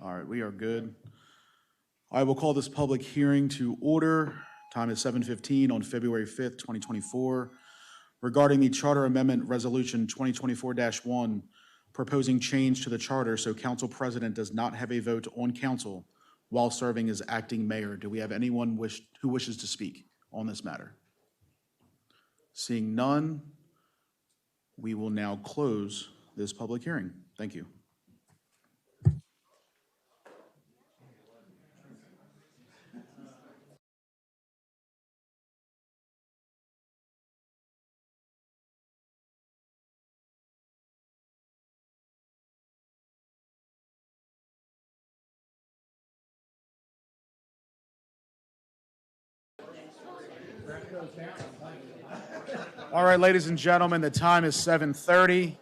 All right, we are good. I will call this public hearing to order. Time is 7:15 on February 5th, 2024, regarding the Charter Amendment Resolution 2024-1, proposing change to the charter so council president does not have a vote on council while serving as acting mayor. Do we have anyone who wishes to speak on this matter? Seeing none, we will now close this public hearing. Thank you. All right, ladies and gentlemen, the time is 7:30.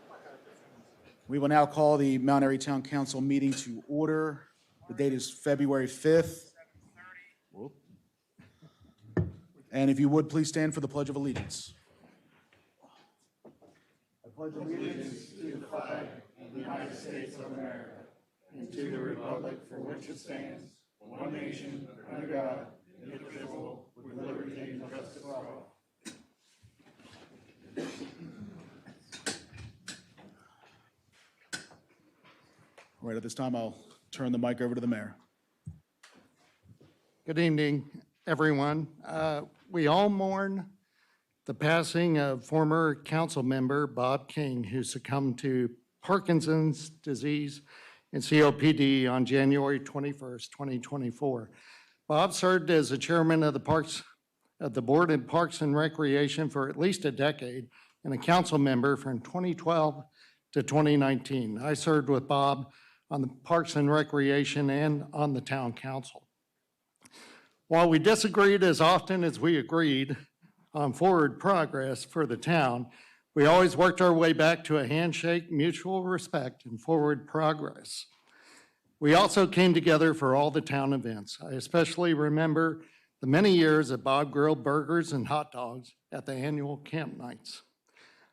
We will now call the Mount Airy Town Council meeting to order. The date is February 5th. Whoop. And if you would, please stand for the Pledge of Allegiance. I pledge allegiance to the flag of the United States of America and to the republic for which it stands, one nation, under God, indivisible, with liberty and justice for all. All right, at this time, I'll turn the mic over to the mayor. Good evening, everyone. We all mourn the passing of former council member Bob King, who succumbed to Parkinson's disease and COPD on January 21st, 2024. Bob served as the chairman of the Board of Parks and Recreation for at least a decade and a council member from 2012 to 2019. I served with Bob on the Parks and Recreation and on the town council. While we disagreed as often as we agreed on forward progress for the town, we always worked our way back to a handshake, mutual respect, and forward progress. We also came together for all the town events. I especially remember the many years that Bob grilled burgers and hot dogs at the annual camp nights.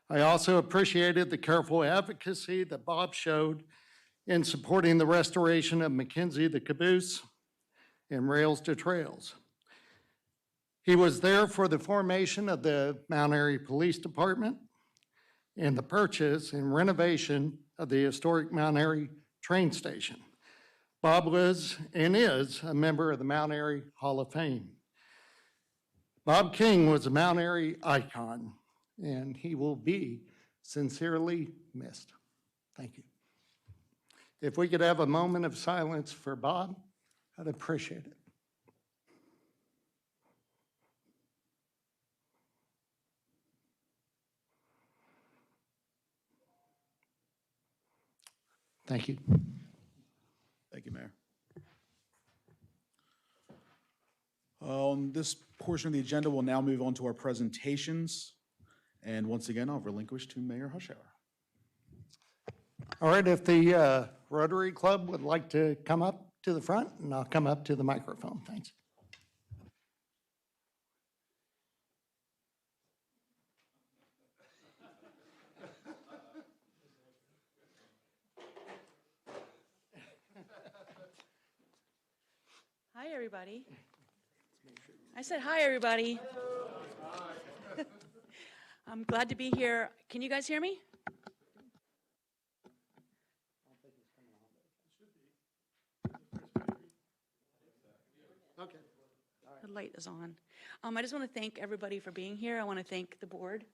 I also appreciated the careful advocacy that Bob showed in supporting the restoration of McKenzie the Caboose and Rails to Trails. He was there for the formation of the Mount Airy Police Department and the purchase and renovation of the historic Mount Airy train station. Bob was and is a member of the Mount Airy Hall of Fame. Bob King was a Mount Airy icon, and he will be sincerely missed. Thank you. If we could have a moment of silence for Bob, I'd appreciate it. Thank you. Thank you, Mayor. On this portion of the agenda, we'll now move on to our presentations. And once again, I'll relinquish to Mayor Hushauer. All right, if the Rotary Club would like to come up to the front, and I'll come up to the microphone. Thanks. Hi, everybody. I said hi, everybody. I'm glad to be here. Can you guys hear me? Okay. The light is on. I just want to thank everybody for being here. I want to thank the board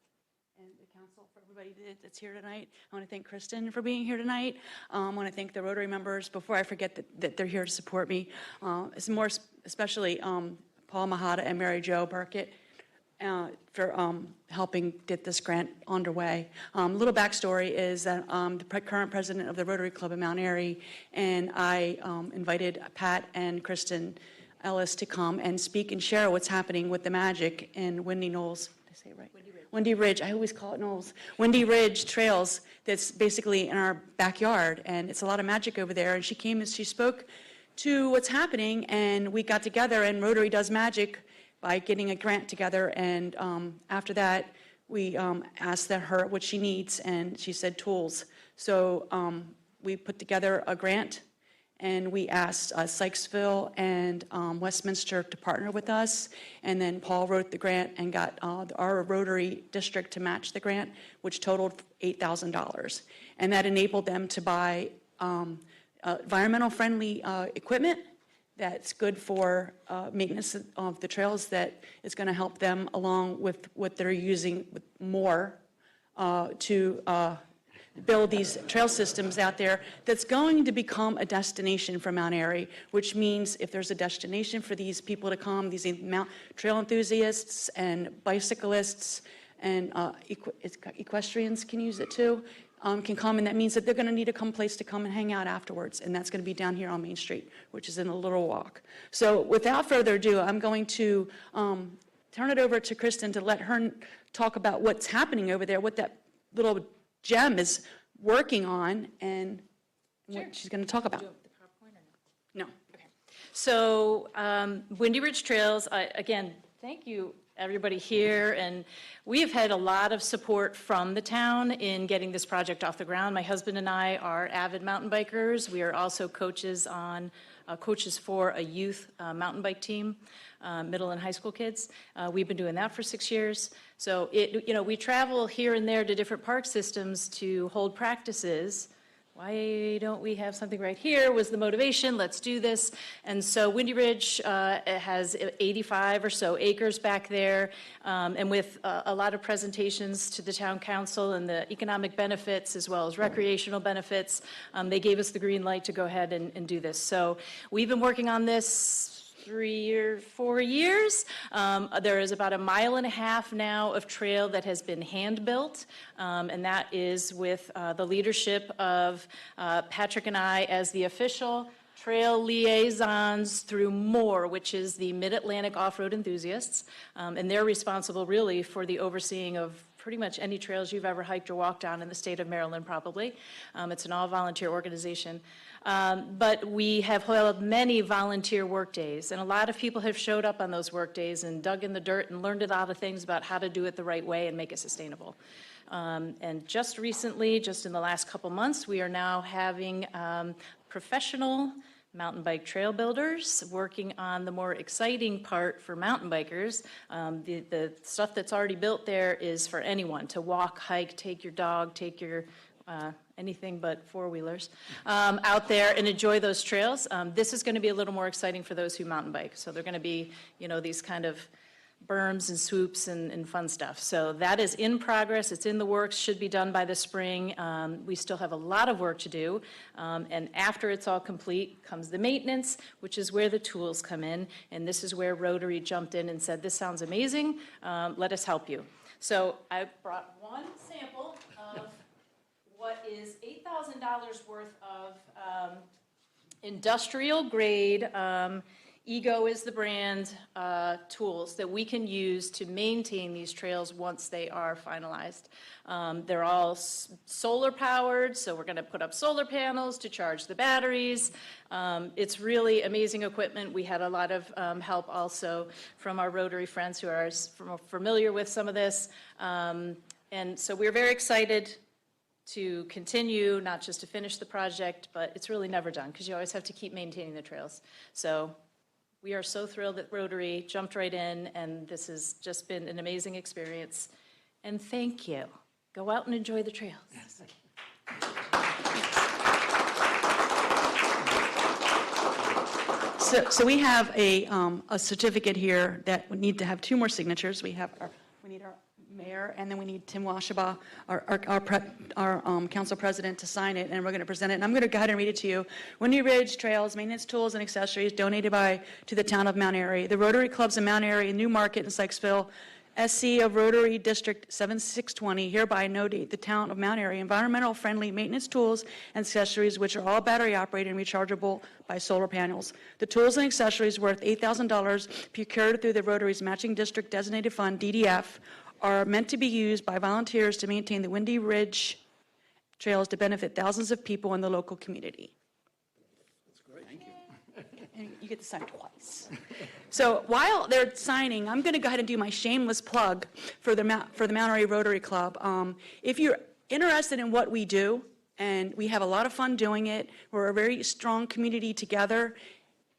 and the council for everybody that's here tonight. I want to thank Kristen for being here tonight. I want to thank the Rotary members before I forget that they're here to support me. It's more especially Paul Mahata and Mary Jo Burkett for helping get this grant underway. Little backstory is that the current president of the Rotary Club in Mount Airy, and I invited Pat and Kristen Ellis to come and speak and share what's happening with the magic in Windy Knolls. Did I say it right? Windy Ridge. I always call it Knolls. Windy Ridge Trails. That's basically in our backyard, and it's a lot of magic over there. And she came and she spoke to what's happening, and we got together. And Rotary does magic by getting a grant together. And after that, we asked her what she needs, and she said tools. So we put together a grant. and we asked Sykesville and Westminster to partner with us, and then Paul wrote the grant and got our Rotary District to match the grant, which totaled $8,000. And that enabled them to buy environmental friendly equipment that's good for maintenance of the trails, that is going to help them along with what they're using more to build these trail systems out there that's going to become a destination for Mount Airy, which means if there's a destination for these people to come, these trail enthusiasts and bicyclists and equestrians can use it too, can come, and that means that they're going to need a place to come and hang out afterwards, and that's going to be down here on Main Street, which is in a little walk. So without further ado, I'm going to turn it over to Kristen to let her talk about what's happening over there, what that little gem is working on, and what she's going to talk about. Do you want the PowerPoint or no? No. Okay. So Windy Ridge Trails, again, thank you everybody here, and we have had a lot of support from the town in getting this project off the ground. My husband and I are avid mountain bikers. We are also coaches for a youth mountain bike team, middle and high school kids. We've been doing that for 6 years. So we travel here and there to different park systems to hold practices. Why don't we have something right here was the motivation, let's do this. And so Windy Ridge has 85 or so acres back there, and with a lot of presentations to the town council and the economic benefits as well as recreational benefits, they gave us the green light to go ahead and do this. So we've been working on this 3 or 4 years. There is about 1.5 miles now of trail that has been hand-built, and that is with the leadership of Patrick and I as the official trail liaisons through MORE, which is the Mid-Atlantic Off-Road Enthusiasts, and they're responsible really for the overseeing of pretty much any trails you've ever hiked or walked on in the state of Maryland, probably. It's an all-volunteer organization. But we have held many volunteer work days, and a lot of people have showed up on those work days and dug in the dirt and learned a lot of things about how to do it the right way and make it sustainable. And just recently, just in the last couple months, we are now having professional mountain bike trail builders working on the more exciting part for mountain bikers. The stuff that's already built there is for anyone to walk, hike, take your dog, take your anything but four-wheelers out there and enjoy those trails. This is going to be a little more exciting for those who mountain bike. So they're going to be, these kind of berms and swoops and fun stuff. So that is in progress. It's in the works, should be done by the spring. We still have a lot of work to do. And after it's all complete comes the maintenance, which is where the tools come in. And this is where Rotary jumped in and said, this sounds amazing. Let us help you. So I brought one sample of what is $8,000 worth of industrial grade, Ego is the brand, tools that we can use to maintain these trails once they are finalized. They're all solar powered, so we're going to put up solar panels to charge the batteries. It's really amazing equipment. We had a lot of help also from our Rotary friends who are familiar with some of this. And so we're very excited to continue, not just to finish the project, but it's really never done because you always have to keep maintaining the trails. So we are so thrilled that Rotary jumped right in, and this has just been an amazing experience. And thank you. Go out and enjoy the trails. Yes. So we have a certificate here that would need to have 2 more signatures. We need our mayor, and then we need Tim Washaba, our council president, to sign it, and we're going to present it. And I'm going to go ahead and read it to you. Windy Ridge Trails, maintenance tools and accessories donated to the town of Mount Airy. The Rotary Clubs in Mount Airy, Newmarket, and Sykesville, SC of Rotary District 7620 hereby donate the town of Mount Airy environmental friendly maintenance tools and accessories, which are all battery operated and rechargeable by solar panels. The tools and accessories worth $8,000 procured through the Rotary's Matching District Designated Fund, DDF, are meant to be used by volunteers to maintain the Windy Ridge trails to benefit thousands of people in the local community. That's great. Thank you. And you get to sign twice. So while they're signing, I'm going to go ahead and do my shameless plug for the Mount Airy Rotary Club. If you're interested in what we do and we have a lot of fun doing it. We're a very strong community together.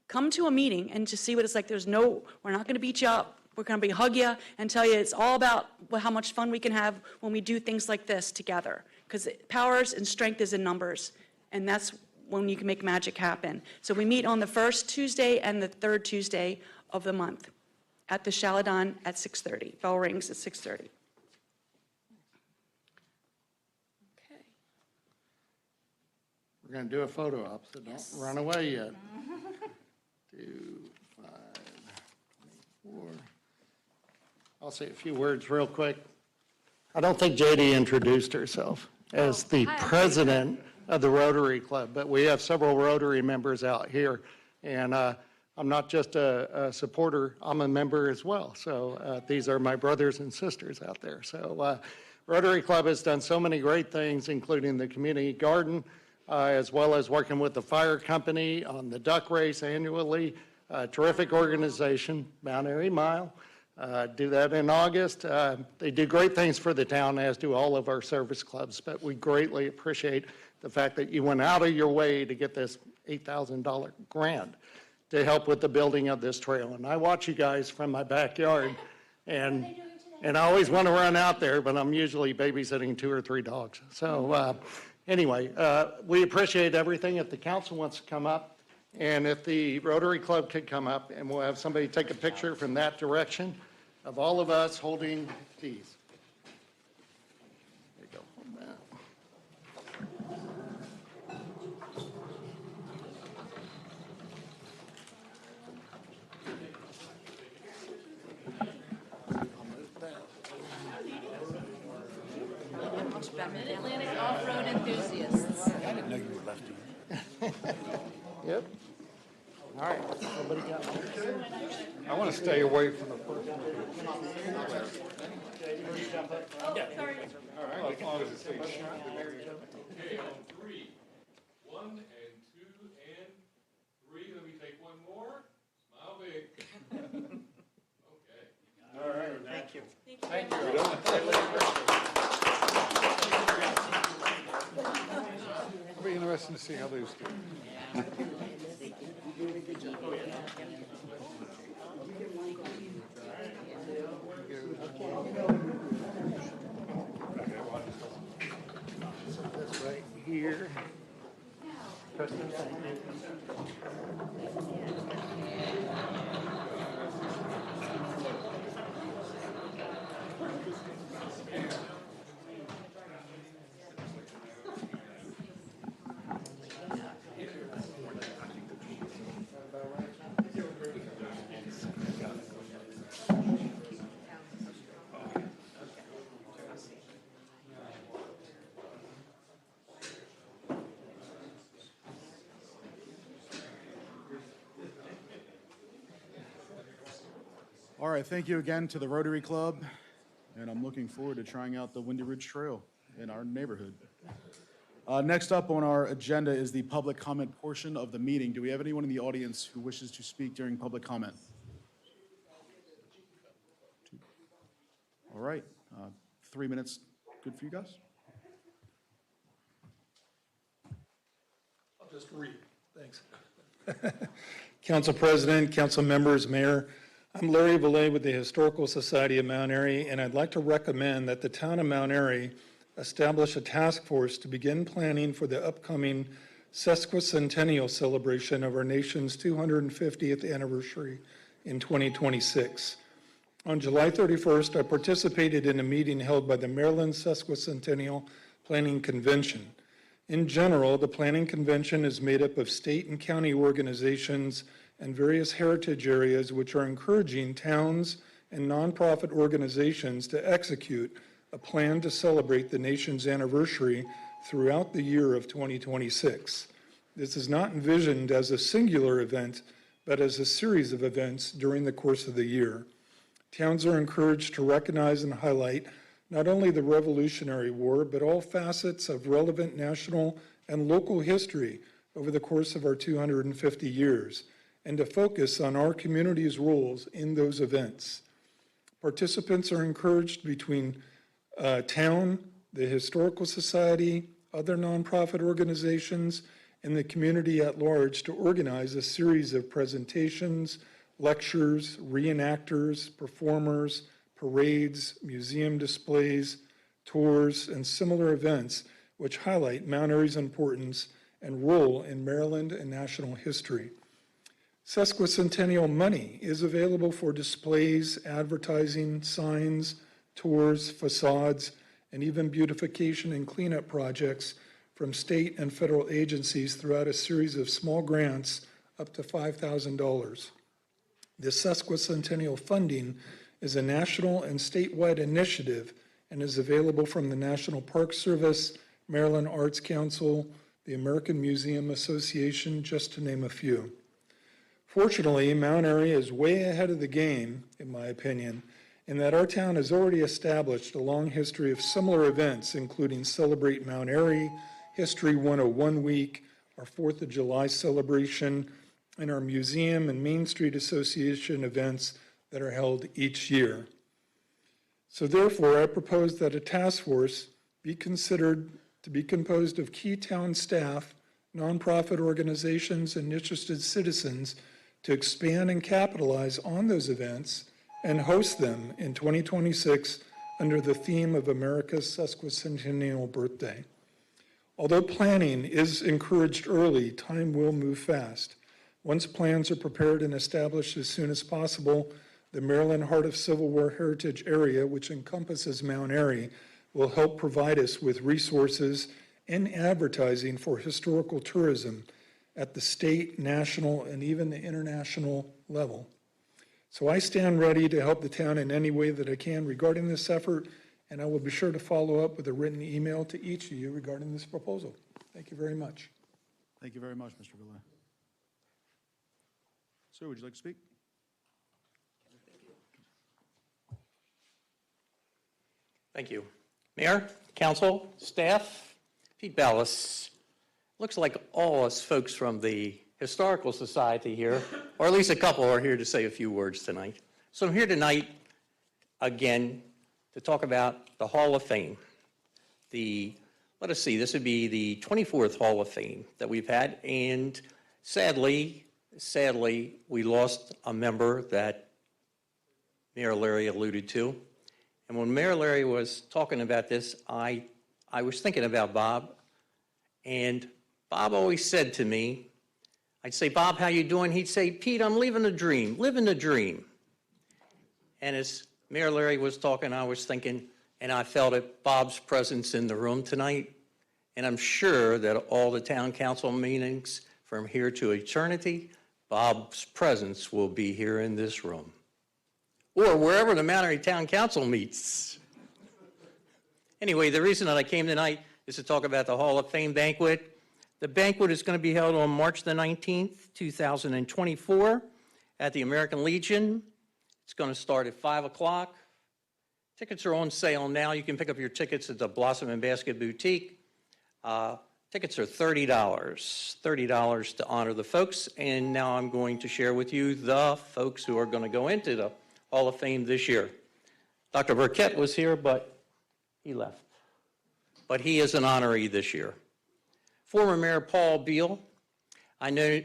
Come to a meeting and just see what it's like. We're not going to beat you up. We're going to hug you and tell you it's all about how much fun we can have when we do things like this together. Because powers and strength is in numbers, and that's when you can make magic happen. So we meet on the first Tuesday and the third Tuesday of the month at the Chaladon at 6:30. Bell rings at 6:30. Okay. We're going to do a photo op, so don't run away yet. 2, 5, 24. I'll say a few words real quick. I don't think JD introduced herself as the president of the Rotary Club, but we have several Rotary members out here. And I'm not just a supporter, I'm a member as well. So these are my brothers and sisters out there. So Rotary Club has done so many great things, including the community garden, as well as working with the fire company on the duck race annually. Terrific organization, Mount Airy Mile. Do that in August. They do great things for the town, as do all of our service clubs, but we greatly appreciate the fact that you went out of your way to get this $8,000 grant to help with the building of this trail. And I watch you guys from my backyard, and I always want to run out there, but I'm usually babysitting 2 or 3 dogs. So anyway, we appreciate everything. If the council wants to come up, and if the Rotary Club could come up, and we'll have somebody take a picture from that direction of all of us holding these. There you go. Hold that. Mid-Atlantic off-road enthusiasts. I didn't know you were lefty. Yep. All right. Somebody got one. I want to stay away from the first one. All right, as long as it stays shut. Okay, on 3. 1 and 2 and 3. Let me take one more. Smile big. Okay. All right. Thank you. Thank you. It'll be interesting to see how those do. This right here. Preston, thank you. All right, thank you again to the Rotary Club, and I'm looking forward to trying out the Windy Ridge Trail in our neighborhood. Next up on our agenda is the public comment portion of the meeting. Do we have anyone in the audience who wishes to speak during public comment? All right, 3 minutes, good for you guys? I'll just read, thanks. Council President, council members, Mayor, I'm Larry Valet with the Historical Society of Mount Airy, and I'd like to recommend that the town of Mount Airy establish a task force to begin planning for the upcoming sesquicentennial celebration of our nation's 250th anniversary in 2026. On July 31st, I participated in a meeting held by the Maryland Sesquicentennial Planning Convention. In general, the Planning Convention is made up of state and county organizations and various heritage areas which are encouraging towns and nonprofit organizations to execute a plan to celebrate the nation's anniversary throughout the year of 2026. This is not envisioned as a singular event, but as a series of events during the course of the year. Towns are encouraged to recognize and highlight not only the Revolutionary War, but all facets of relevant national and local history over the course of our 250 years, and to focus on our community's roles in those events. Participants are encouraged between town, the Historical Society, other nonprofit organizations, and the community at large to organize a series of presentations, lectures, reenactors, performers, parades, museum displays, tours, and similar events which highlight Mount Airy's importance and role in Maryland and national history. Sesquicentennial money is available for displays, advertising, signs, tours, facades, and even beautification and cleanup projects from state and federal agencies throughout a series of small grants up to $5,000. This sesquicentennial funding is a national and statewide initiative and is available from the National Park Service, Maryland Arts Council, the American Museum Association, just to name a few. Fortunately, Mount Airy is way ahead of the game, in my opinion, in that our town has already established a long history of similar events, including Celebrate Mount Airy, History 101 Week, our 4th of July celebration, and our Museum and Main Street Association events that are held each year. So therefore, I propose that a task force be considered to be composed of key town staff, nonprofit organizations, and interested citizens to expand and capitalize on those events and host them in 2026 under the theme of America's sesquicentennial birthday. Although planning is encouraged early, time will move fast. Once plans are prepared and established as soon as possible, the Maryland Heart of Civil War Heritage Area, which encompasses Mount Airy, will help provide us with resources and advertising for historical tourism at the state, national, and even the international level. So I stand ready to help the town in any way that I can regarding this effort, and I will be sure to follow up with a written email to each of you regarding this proposal. Thank you very much. Thank you very much, Mr. Goulet. Sir, would you like to speak? Thank you. Mayor, council, staff, Pete Ballas. Looks like all us folks from the Historical Society here, or at least a couple, are here to say a few words tonight. So I'm here tonight, again, to talk about the Hall of Fame. Let us see, this would be the 24th Hall of Fame that we've had, and sadly, we lost a member that Mayor Larry alluded to. And when Mayor Larry was talking about this, I was thinking about Bob, and Bob always said to me, I'd say, Bob, how you doing? He'd say, Pete, I'm living a dream, living a dream. And as Mayor Larry was talking, I was thinking, and I felt it, Bob's presence in the room tonight, and I'm sure that all the town council meetings from here to eternity, Bob's presence will be here in this room, or wherever the Mount Airy Town Council meets. Anyway, the reason that I came tonight is to talk about the Hall of Fame banquet. The banquet is going to be held on March the 19th, 2024 at the American Legion. It's going to start at 5 o'clock. Tickets are on sale now. You can pick up your tickets at the Blossom and Basket Boutique. Tickets are $30 to honor the folks. And now I'm going to share with you the folks who are going to go into the Hall of Fame this year. Dr. Burkett was here, but he left. But he is an honoree this year. Former Mayor Paul Beal. I know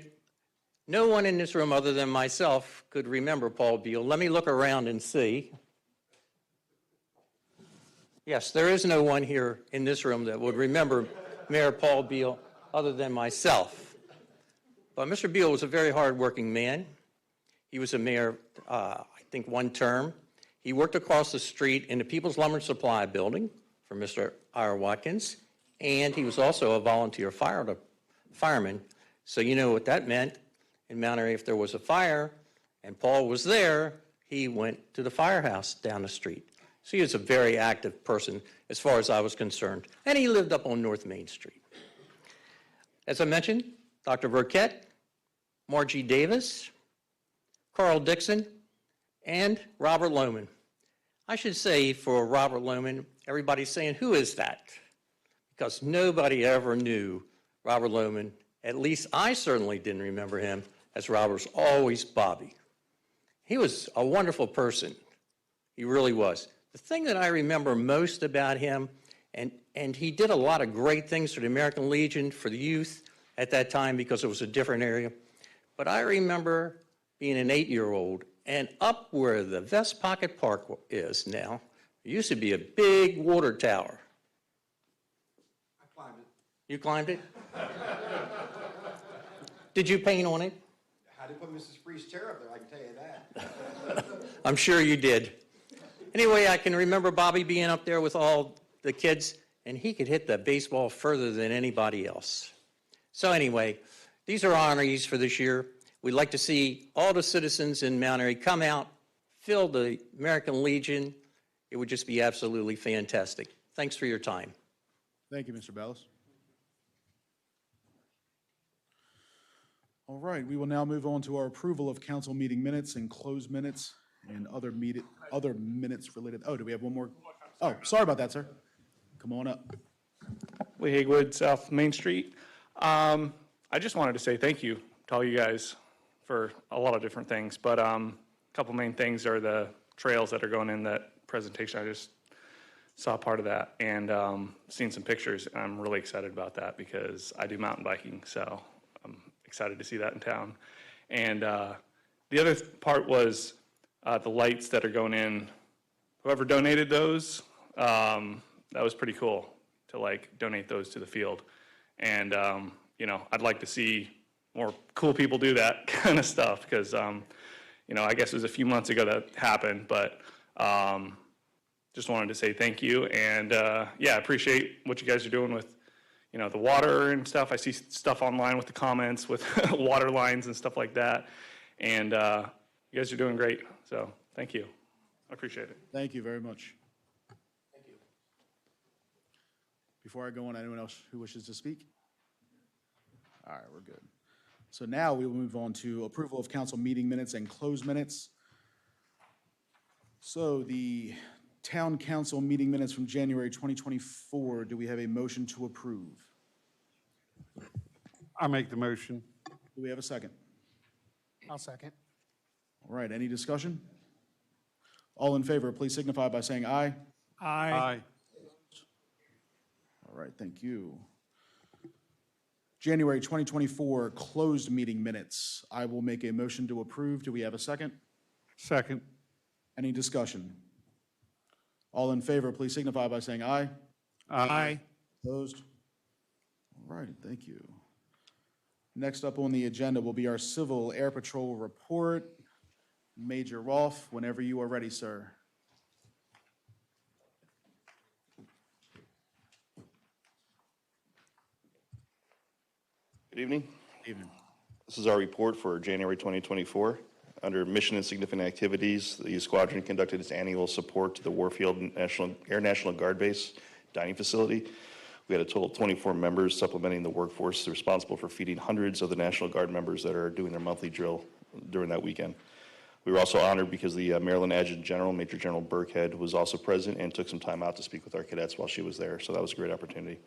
no one in this room other than myself could remember Paul Beal. Let me look around and see. Yes, there is no one here in this room that would remember Mayor Paul Beal other than myself. But Mr. Beal was a very hardworking man. He was a mayor, I think, one term. He worked across the street in the People's Lumber Supply building for Mr. Ira Watkins, and he was also a volunteer fireman. So you know what that meant. In Mount Airy, if there was a fire and Paul was there, he went to the firehouse down the street. So he was a very active person as far as I was concerned. And he lived up on North Main Street. As I mentioned, Dr. Burkett, Margie Davis, Carl Dixon, and Robert Lohman. I should say for Robert Lohman, everybody's saying, who is that? Because nobody ever knew Robert Lohman. At least I certainly didn't remember him, as Robert was always Bobby. He was a wonderful person. He really was. The thing that I remember most about him, and and he did a lot of great things for the American Legion, for the youth at that time because it was a different area. But I remember being an 8-year-old, and up where the Vest Pocket Park is now, there used to be a big water tower. I climbed it. You climbed it? Did you paint on it? How to put Mrs. Free's chair up there, I can tell you that. I'm sure you did. Anyway, I can remember Bobby being up there with all the kids, and he could hit the baseball further than anybody else. So anyway, these are honorees for this year. We'd like to see all the citizens in Mount Airy come out, fill the American Legion. It would just be absolutely fantastic. Thanks for your time. Thank you, Mr. Ballas. All right, we will now move on to our approval of council meeting minutes and closed minutes and other minutes related. Oh, do we have one more? Oh, sorry about that, sir. Come on up. Lee Haywood, South Main Street. I just wanted to say thank you to all you guys for a lot of different things, but a couple main things are the trails that are going in that presentation. I just saw part of that and seen some pictures, and I'm really excited about that because I do mountain biking, so I'm excited to see that in town. And the other part was the lights that are going in. Whoever donated those, that was pretty cool to like donate those to the field. And you know, I'd like to see more cool people do that kind of stuff because you know, I guess it was a few months ago that happened, but just wanted to say thank you. And yeah, I appreciate what you guys are doing with, you know, the water and stuff. I see stuff online with the comments with water lines and stuff like that. And you guys are doing great. So thank you. I appreciate it. Thank you very much. Thank you. Before I go on, anyone else who wishes to speak? All right, we're good. So now we will move on to approval of council meeting minutes and closed minutes. So the town council meeting minutes from January 2024, do we have a motion to approve? I make the motion. Do we have a second? I'll second. All right, any discussion? All in favor, please signify by saying aye. Aye. All right, thank you. January 2024 closed meeting minutes. I will make a motion to approve. Do we have a second? Second. Any discussion? All in favor, please signify by saying aye. Aye. Opposed? All right, thank you. Next up on the agenda will be our Civil Air Patrol report. Major Rolfe, whenever you are ready, sir. Good evening. Evening. This is our report for January 2024. Under mission and significant activities, the squadron conducted its annual support to the Warfield Air National Guard Base dining facility. We had a total of 24 members supplementing the workforce responsible for feeding hundreds of the National Guard members that are doing their monthly drill during that weekend. We were also honored because the Maryland Adjutant General, Major General Burkhead, was also present and took some time out to speak with our cadets while she was there, so that was a great opportunity.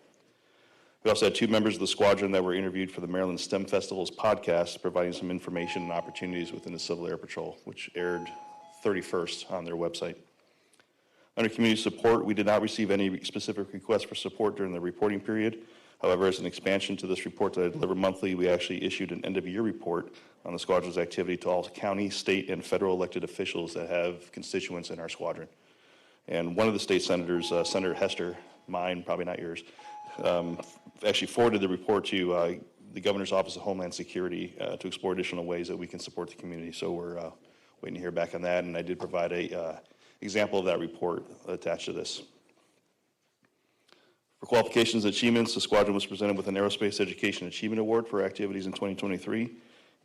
We also had 2 members of the squadron that were interviewed for the Maryland STEM Festival's podcast, providing some information and opportunities within the Civil Air Patrol, which aired 31st on their website. Under community support, we did not receive any specific requests for support during the reporting period. However, as an expansion to this report that I deliver monthly, we actually issued an end-of-year report on the squadron's activity to all county, state, and federal elected officials that have constituents in our squadron. And one of the state senators, Senator Hester, mine, probably not yours, actually forwarded the report to the Governor's Office of Homeland Security to explore additional ways that we can support the community. So we're waiting to hear back on that, and I did provide a example of that report attached to this. For qualifications and achievements, the squadron was presented with an Aerospace Education Achievement Award for activities in 2023,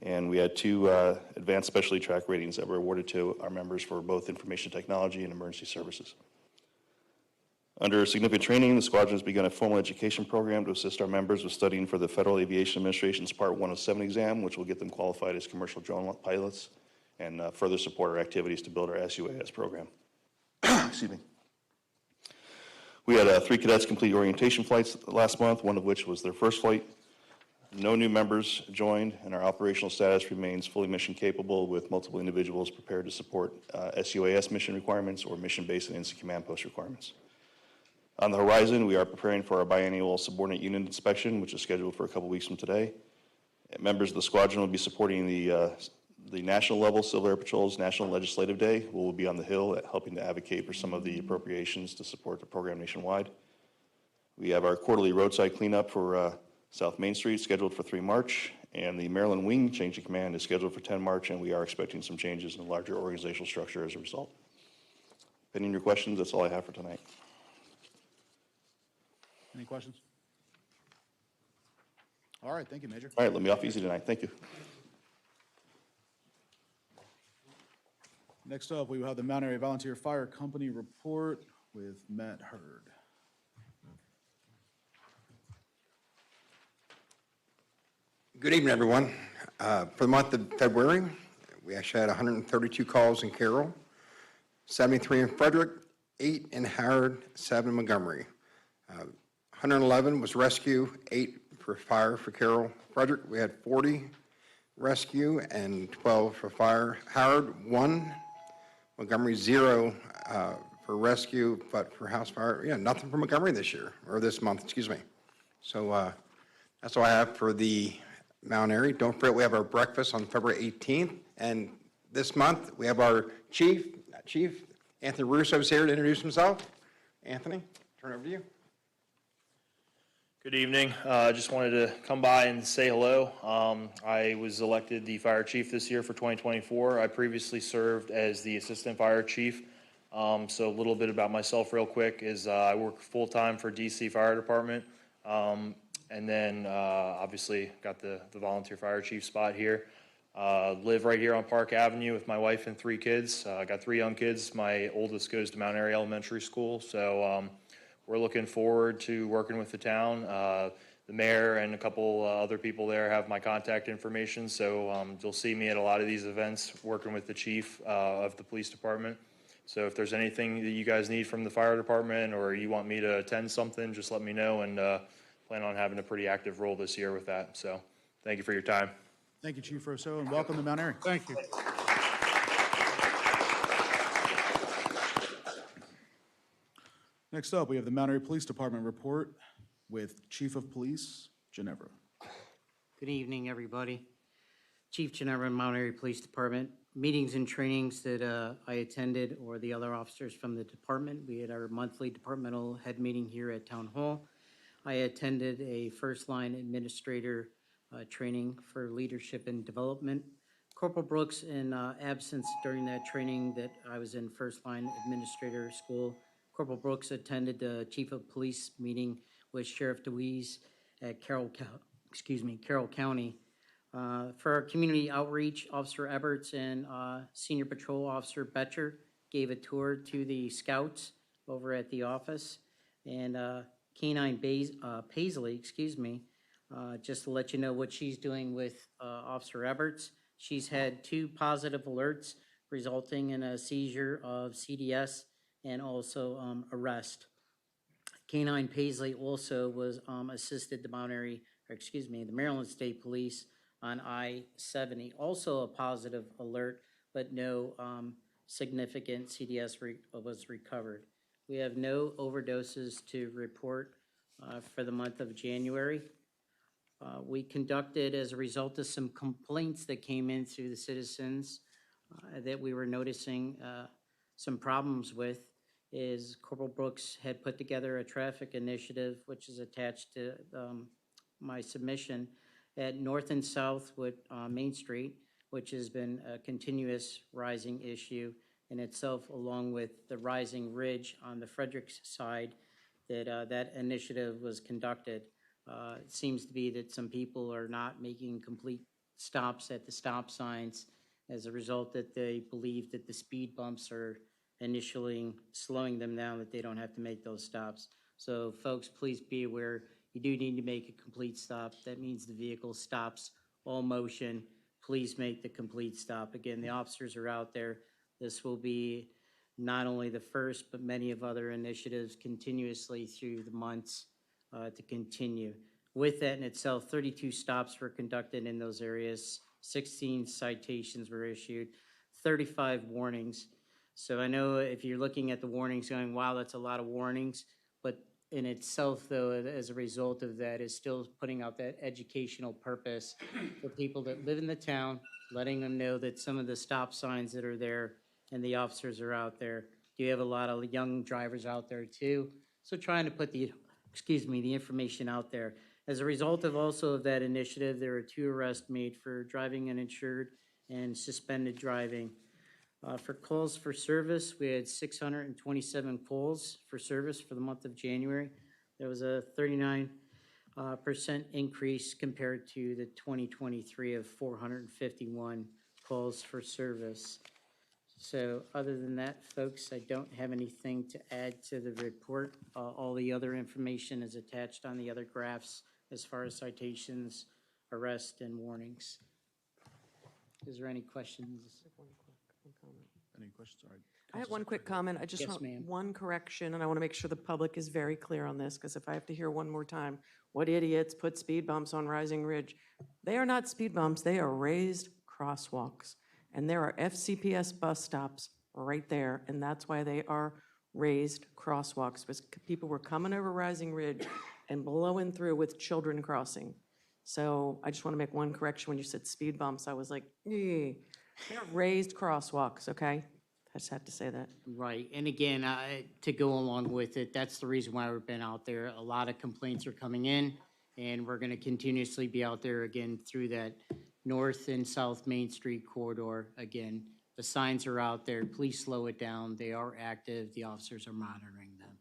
and we had 2 advanced specialty track ratings that were awarded to our members for both information technology and emergency services. Under significant training, the squadron has begun a formal education program to assist our members with studying for the Federal Aviation Administration's Part 107 exam, which will get them qualified as commercial drone pilots and further support our activities to build our SUAS program. Excuse me. We had 3 cadets complete orientation flights last month, one of which was their first flight. No new members joined, and our operational status remains fully mission capable with multiple individuals prepared to support SUAS mission requirements or mission-based and instant command post requirements. On the horizon, we are preparing for our biannual subordinate unit inspection, which is scheduled for a couple weeks from today. Members of the squadron will be supporting the national level Civil Air Patrol's National Legislative Day. We'll be on the Hill helping to advocate for some of the appropriations to support the program nationwide. We have our quarterly roadside cleanup for South Main Street scheduled for 3 March, and the Maryland Wing change of command is scheduled for 10 March, and we are expecting some changes in the larger organizational structure as a result. Pending your questions, that's all I have for tonight. Any questions? All right, thank you, Major. All right, let me off easy tonight. Thank you. Next up, we will have the Mount Airy Volunteer Fire Company report with Matt Hurd. Good evening, everyone. For the month of February, we actually had 132 calls in Carroll, 73 in Frederick, 8 in Howard, 7 in Montgomery. 111 was rescue, 8 for fire for Carroll. Frederick, we had 40 rescue and 12 for fire. Howard, 1. Montgomery, 0 for rescue, but for house fire, yeah, nothing for Montgomery this year, or this month, excuse me. So that's all I have for the Mount Airy. Don't forget, we have our breakfast on February 18th, and this month we have our chief, Anthony Russo is here to introduce himself. Anthony, turn it over to you. Good evening. I just wanted to come by and say hello. I was elected the fire chief this year for 2024. I previously served as the assistant fire chief. So a little bit about myself real quick is I work full-time for DC Fire Department. And then obviously got the volunteer fire chief spot here. Live right here on Park Avenue with my wife and 3 kids. I got 3 young kids. My oldest goes to Mount Airy Elementary School. So we're looking forward to working with the town. The mayor and a couple other people there have my contact information. So you'll see me at a lot of these events working with the chief of the police department. So if there's anything that you guys need from the fire department or you want me to attend something, just let me know, and plan on having a pretty active role this year with that. So thank you for your time. Thank you, Chief Rousseau, and welcome to Mount Airy. Thank you. Next up, we have the Mount Airy Police Department report with Chief of Police, Ginevra. Good evening, everybody. Chief Ginevra, Mount Airy Police Department. Meetings and trainings that I attended, or the other officers from the department. We had our monthly departmental head meeting here at Town Hall. I attended a first line administrator training for leadership and development. Corporal Brooks, in absence during that training that I was in first line administrator school, Corporal Brooks attended the Chief of Police meeting with Sheriff DeWeese at Carroll County. For our community outreach, Officer Eberts and Senior Patrol Officer Betcher gave a tour to the scouts over at the office. And Canine Paisley, just to let you know what she's doing with Officer Eberts. She's had 2 positive alerts resulting in a seizure of CDS and also arrest. Canine Paisley also was assisted the the Maryland State Police on I-70. Also a positive alert, but no significant CDS was recovered. We have no overdoses to report for the month of January. We conducted, as a result of some complaints that came in through the citizens that we were noticing some problems with, is Corporal Brooks had put together a traffic initiative, which is attached to my submission, at North and South with Main Street, which has been a continuous rising issue in itself, along with the rising ridge on the Frederick side that that initiative was conducted. It seems to be that some people are not making complete stops at the stop signs as a result that they believe that the speed bumps are initially slowing them down, that they don't have to make those stops. So folks, please be aware, you do need to make a complete stop. That means the vehicle stops all motion. Please make the complete stop. Again, the officers are out there. This will be not only the first, but many of other initiatives continuously through the months to continue. With that in itself, 32 stops were conducted in those areas, 16 citations were issued, 35 warnings. So I know if you're looking at the warnings going, wow, that's a lot of warnings. But in itself, though, as a result of that, is still putting out that educational purpose for people that live in the town, letting them know that some of the stop signs that are there and the officers are out there. You have a lot of young drivers out there too. So trying to put the information out there. As a result of also of that initiative, there were 2 arrests made for driving uninsured and suspended driving. For calls for service, we had 627 calls for service for the month of January. There was a 39% increase compared to the 2023 of 451 calls for service. So other than that, folks, I don't have anything to add to the report. All the other information is attached on the other graphs as far as citations, arrests, and warnings. Is there any questions? Any questions? All right. I have one quick comment. I just Yes, want ma'am. one correction, and I want to make sure the public is very clear on this, because if I have to hear one more time, what idiots put speed bumps on Rising Ridge? They are not speed bumps, they are raised crosswalks. And there are FCPS bus stops right there, and that's why they are raised crosswalks, because people were coming over Rising Ridge and blowing through with children crossing. So I just want to make one correction. When you said speed bumps, I was like, they're raised crosswalks, okay? I just had to say that. Right, and again, to go along with it, that's the reason why we've been out there. A lot of complaints are coming in, and we're gonna continuously be out there again through that North and South Main Street corridor. Again, the signs are out there, please slow it down, they are active, the officers are monitoring them.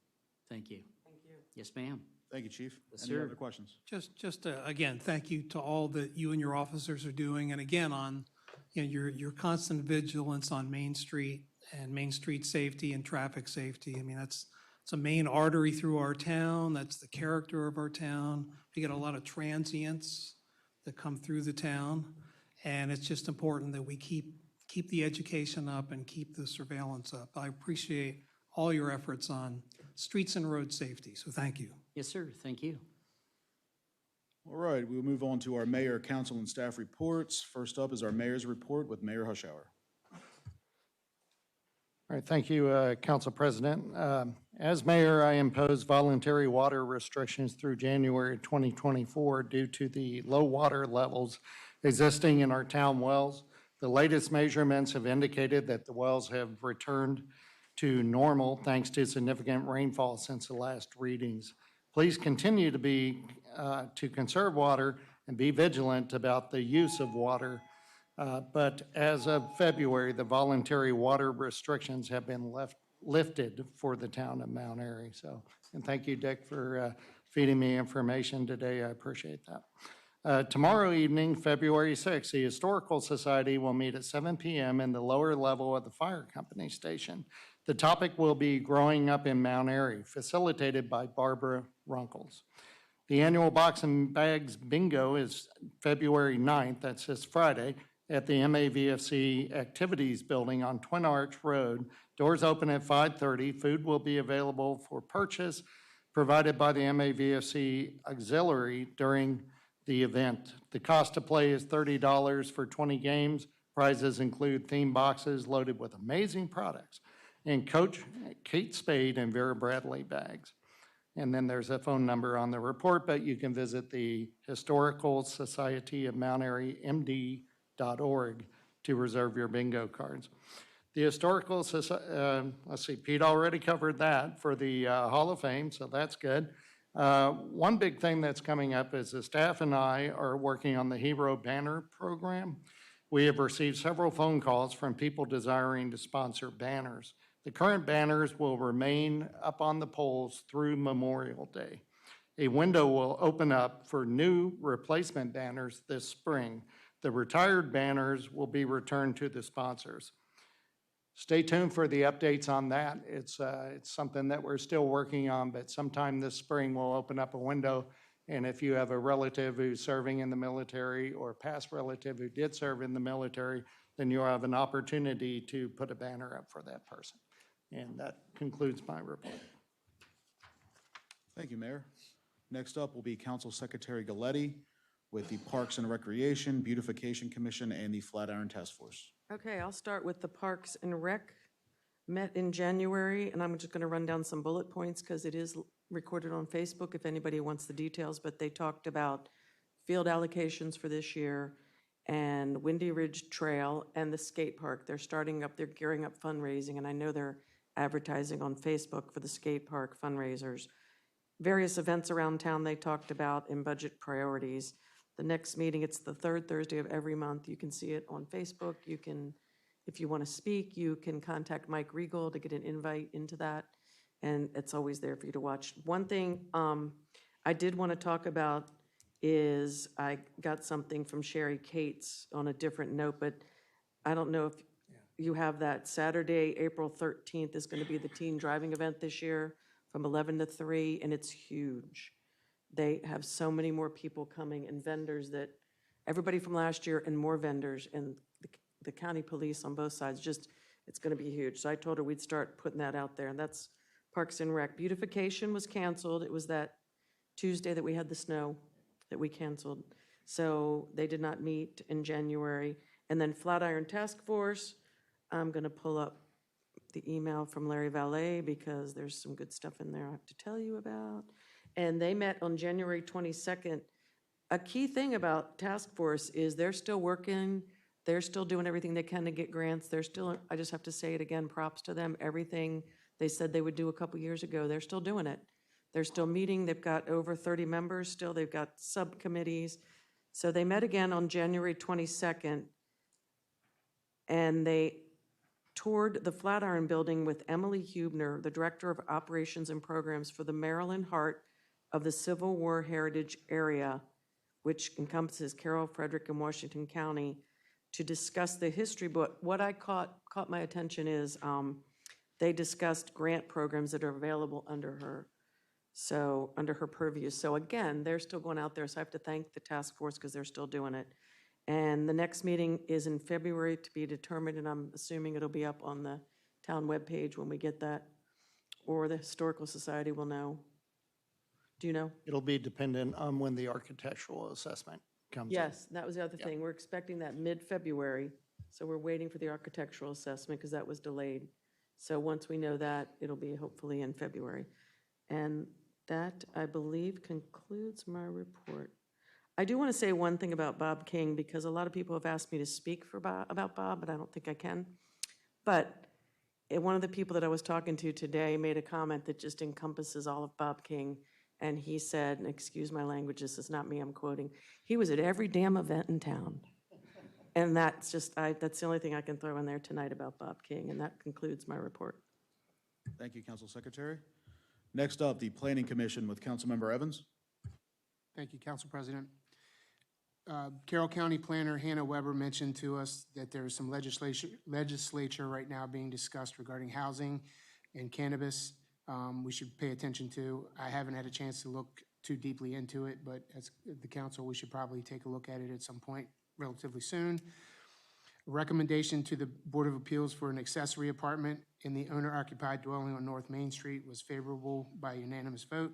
Thank you. Thank you. Yes, ma'am. Thank you, Chief. Yes, Any sir. other questions? Just again, thank you to all that you and your officers are doing, and again, on, your constant vigilance on Main Street and Main Street safety and traffic safety. I mean, it's a main artery through our town, that's the character of our town. We get a lot of transients that come through the town, and it's just important that we keep the education up and keep the surveillance up. I appreciate all your efforts on streets and road safety, so thank you. Yes, sir, thank you. All right, we'll move on to our mayor, council, and staff reports. First up is our mayor's report with Mayor Hushhour. All right, thank you, Council President. As mayor, I imposed voluntary water restrictions through January 2024 due to the low water levels existing in our town wells. The latest measurements have indicated that the wells have returned to normal thanks to significant rainfall since the last readings. Please continue to conserve water and be vigilant about the use of water. But as of February, the voluntary water restrictions have been lifted for the town of Mount Airy. So, and thank you, Dick, for feeding me information today. I appreciate that. Tomorrow evening, February 6th, the Historical Society will meet at 7 p.m. in the lower level of the fire company station. The topic will be Growing Up in Mount Airy, facilitated by Barbara Runkles. The annual Box and Bags Bingo is February 9th, that's this Friday, at the MAVFC Activities Building on Twin Arch Road. Doors open at 5:30. Food will be available for purchase, provided by the MAVFC Auxiliary during the event. The cost to play is $30 for 20 games. Prizes include theme boxes loaded with amazing products and Coach Kate Spade and Vera Bradley bags. And then there's a phone number on the report, but you can visit the Historical Society of Mount Airy, MD.org, to reserve your bingo cards. The Historical Society, let's see, Pete already covered that for the Hall of Fame, so that's good. One big thing that's coming up is the staff and I are working on the Hero Banner Program. We have received several phone calls from people desiring to sponsor banners. The current banners will remain up on the poles through Memorial Day. A window will open up for new replacement banners this spring. The retired banners will be returned to the sponsors. Stay tuned for the updates on that. It's something that we're still working on, but sometime this spring we'll open up a window. And if you have a relative who's serving in the military or past relative who did serve in the military, then you'll have an opportunity to put a banner up for that person. And that concludes my report. Thank you, Mayor. Next up will be Council Secretary Galletti with the Parks and Recreation, Beautification Commission, and the Flatiron Task Force. Okay, I'll start with the Parks and Rec. Met in January, and I'm just going to run down some bullet points because it is recorded on Facebook if anybody wants the details, but they talked about field allocations for this year and Windy Ridge Trail and the skate park. They're gearing up fundraising, and I know they're advertising on Facebook for the skate park fundraisers. Various events around town they talked about in budget priorities. The next meeting, it's the third Thursday of every month. You can see it on Facebook. You can, if you want to speak, you can contact Mike Regal to get an invite into that, and it's always there for you to watch. One thing I did want to talk about is I got something from Sherry Cates on a different note, but I don't know if you have that. Saturday, April 13th is going to be the teen driving event this year from 11 to 3, and it's huge. They have so many more people coming and vendors that, everybody from last year and more vendors, and the county police on both sides, just, it's going to be huge. So I told her we'd start putting that out there, and that's Parks and Rec. Beautification was canceled. It was that Tuesday that we had the snow that we canceled. So they did not meet in January. And then Flatiron Task Force, I'm going to pull up the email from Larry Valet because there's some good stuff in there I have to tell you about. And they met on January 22nd. A key thing about Task Force is they're still working. They're still doing everything they can to get grants. They're still, I just have to say it again, props to them. Everything they said they would do a couple years ago, they're still doing it. They're still meeting. They've got over 30 members still. They've got subcommittees. So they met again on January 22nd, and they toured the Flatiron Building with Emily Hubner, the Director of Operations and Programs for the Maryland Heart of the Civil War Heritage Area, which encompasses Carroll, Frederick, and Washington County, to discuss the history. But what I caught my attention is they discussed grant programs that are available under her purview. So again, they're still going out there, so I have to thank the task force because they're still doing it. And the next meeting is in February to be determined, and I'm assuming it'll be up on the town webpage when we get that, or the Historical Society will know. Do you know? It'll be dependent on when the architectural assessment comes in. Yes, that was the other thing. We're expecting that mid-February, so we're waiting for the architectural assessment because that was delayed. So once we know that, it'll be hopefully in February. And that, I believe, concludes my report. I do want to say one thing about Bob King, because a lot of people have asked me to speak about Bob, but I don't think I can. But one of the people that I was talking to today made a comment that just encompasses all of Bob King. And he said, and excuse my language, this is not me, I'm quoting, he was at every damn event in town. And that's just, that's the only thing I can throw in there tonight about Bob King, and that concludes my report. Thank you, Council Secretary. Next up, the Planning Commission with Councilmember Evans. Thank you, Council President. Carroll County Planner Hannah Weber mentioned to us that there's some legislature right now being discussed regarding housing and cannabis. We should pay attention to. I haven't had a chance to look too deeply into it, but as the council, we should probably take a look at it at some point relatively soon. A recommendation to the Board of Appeals for an accessory apartment in the owner-occupied dwelling on North Main Street was favorable by unanimous vote.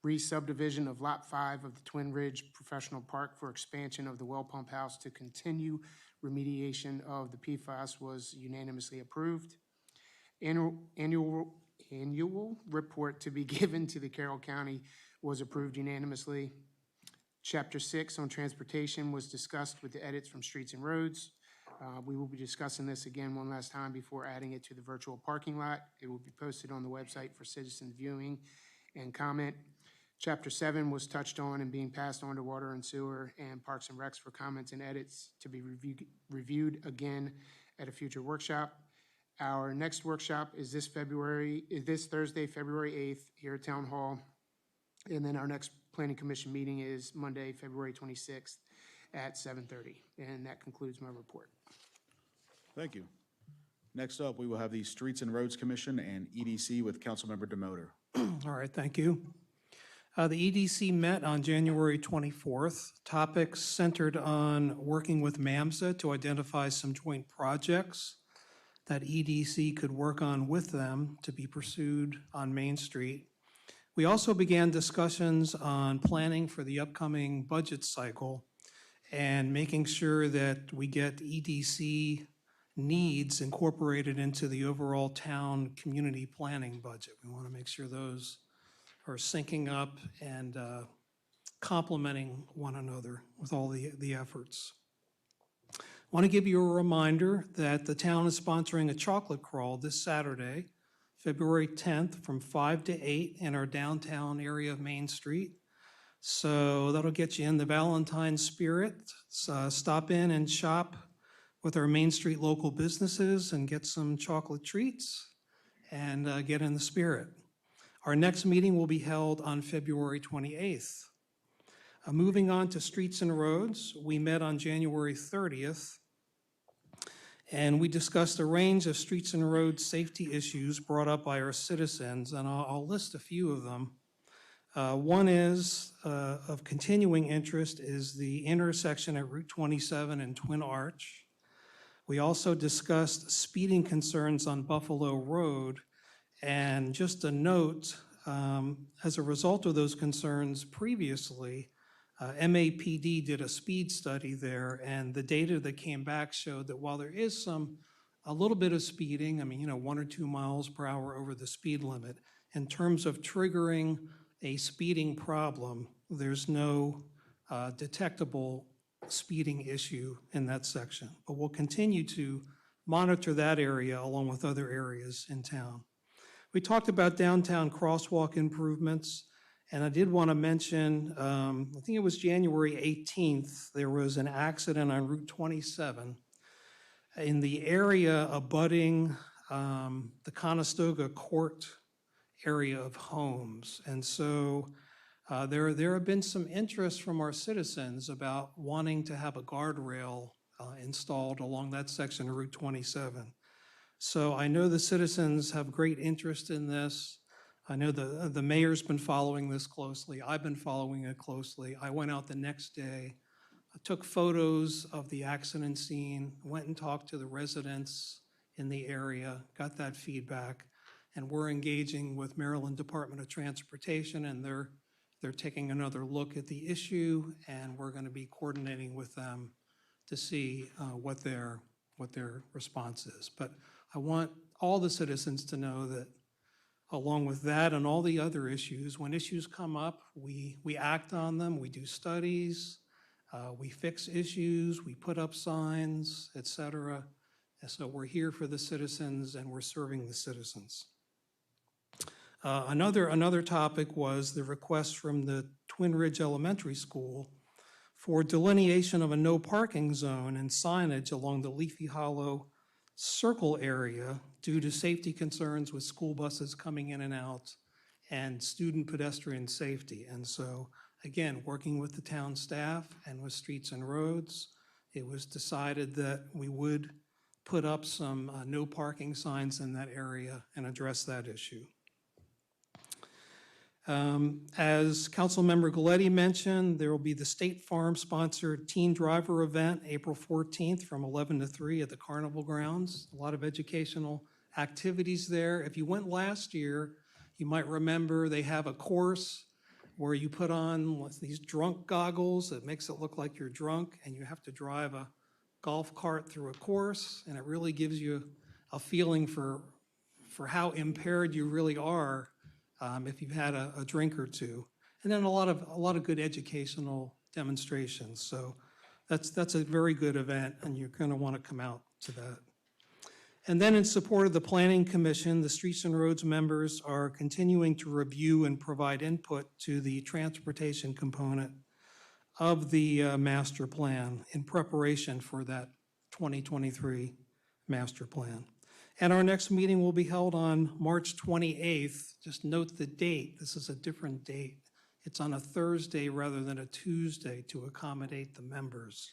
Re-subdivision of Lot 5 of the Twin Ridge Professional Park for expansion of the well pump house to continue remediation of the PFAS was unanimously approved. Annual report to be given to the Carroll County was approved unanimously. Chapter 6 on transportation was discussed with the edits from Streets and Roads. We will be discussing this again one last time before adding it to the virtual parking lot. It will be posted on the website for citizen viewing and comment. Chapter 7 was touched on and being passed on to Water and Sewer and Parks and Recs for comments and edits to be reviewed again at a future workshop. Our next workshop is this Thursday, February 8th, here at Town Hall. And then our next Planning Commission meeting is Monday, February 26th at 7:30. And that concludes my report. Thank you. Next up, we will have the Streets and Roads Commission and EDC with Councilmember Demoter. All right, thank you. The EDC met on January 24th. Topics centered on working with MAMSA to identify some joint projects that EDC could work on with them to be pursued on Main Street. We also began discussions on planning for the upcoming budget cycle and making sure that we get EDC needs incorporated into the overall town community planning budget. We want to make sure those are syncing up and complementing one another with all the efforts. I want to give you a reminder that the town is sponsoring a chocolate crawl this Saturday, February 10th, from 5 to 8 in our downtown area of Main Street. So that'll get you in the Valentine spirit. So stop in and shop with our Main Street local businesses and get some chocolate treats and get in the spirit. Our next meeting will be held on February 28th. Moving on to streets and roads, we met on January 30th, and we discussed a range of streets and road safety issues brought up by our citizens, and I'll list a few of them. One is, of continuing interest, is the intersection at Route 27 and Twin Arch. We also discussed speeding concerns on Buffalo Road, and just a note, as a result of those concerns previously, MAPD did a speed study there, and the data that came back showed that while there is a little bit of speeding, 1 or 2 miles per hour over the speed limit, in terms of triggering a speeding problem, there's no detectable speeding issue in that section. But we'll continue to monitor that area along with other areas in town. We talked about downtown crosswalk improvements. And I did want to mention, I think it was January 18th, there was an accident on Route 27 in the area abutting the Conestoga Court area of homes. And so there have been some interest from our citizens about wanting to have a guardrail installed along that section of Route 27. So I know the citizens have great interest in this. I know the mayor's been following this closely. I've been following it closely. I went out the next day, I took photos of the accident scene, went and talked to the residents in the area, got that feedback, and we're engaging with Maryland Department of Transportation, and they're taking another look at the issue, and we're going to be coordinating with them to see what their response is. But I want all the citizens to know that along with that and all the other issues, when issues come up, we act on them, we do studies, we fix issues, we put up signs, et cetera. And so we're here for the citizens and we're serving the citizens. Another topic was the request from the Twin Ridge Elementary School for delineation of a no parking zone and signage along the Leafy Hollow Circle area due to safety concerns with school buses coming in and out and student pedestrian safety. And so, again, working with the town staff and with Streets and Roads, it was decided that we would put up some no parking signs in that area and address that issue. As Councilmember Galletti mentioned, there will be the State Farm-sponsored teen driver event April 14th from 11 to 3 at the Carnival Grounds. A lot of educational activities there. If you went last year, you might remember they have a course where you put on these drunk goggles that makes it look like you're drunk, and you have to drive a golf cart through a course, and it really gives you a feeling for how impaired you really are if you've had a drink or two. And then a lot of good educational demonstrations. So that's a very good event, and you're going to want to come out to that. And then in support of the Planning Commission, the Streets and Roads members are continuing to review and provide input to the transportation component of the master plan in preparation for that 2023 master plan. And our next meeting will be held on March 28th. Just note the date. This is a different date. It's on a Thursday rather than a Tuesday to accommodate the members.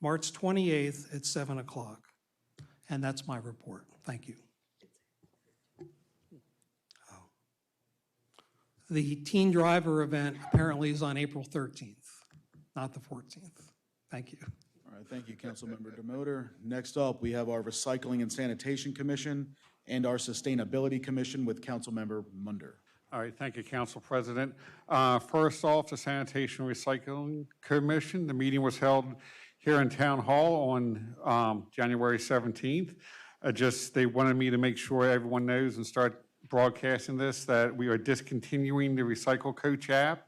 March 28th at 7 o'clock. And that's my report. Thank you. Oh. The teen driver event apparently is on April 13th, not the 14th. Thank you. All right, thank you, Councilmember DeMotor. Next up, we have our Recycling and Sanitation Commission and our Sustainability Commission with Councilmember Munder. All right, thank you, Council President. First off, the Sanitation and Recycling Commission, the meeting was held here in Town Hall on January 17th. They wanted me to make sure everyone knows and start broadcasting this, that we are discontinuing the Recycle Coach app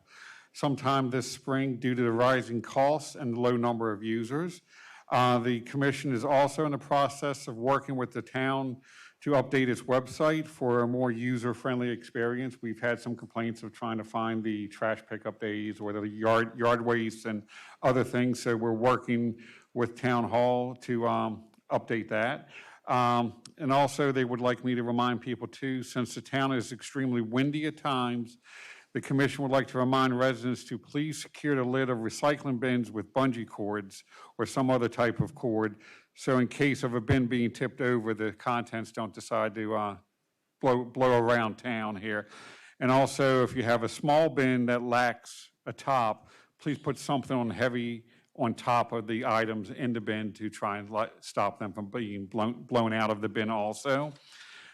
sometime this spring due to the rising costs and the low number of users. The commission is also in the process of working with the town to update its website for a more user-friendly experience. We've had some complaints of trying to find the trash pickup days or the yard waste and other things, so we're working with Town Hall to update that. And also, they would like me to remind people too, since the town is extremely windy at times, the commission would like to remind residents to please secure the lid of recycling bins with bungee cords or some other type of cord, so in case of a bin being tipped over, the contents don't decide to blow around town here. And also, if you have a small bin that lacks a top, please put something on top of the items in the bin to try and stop them from being blown out of the bin also.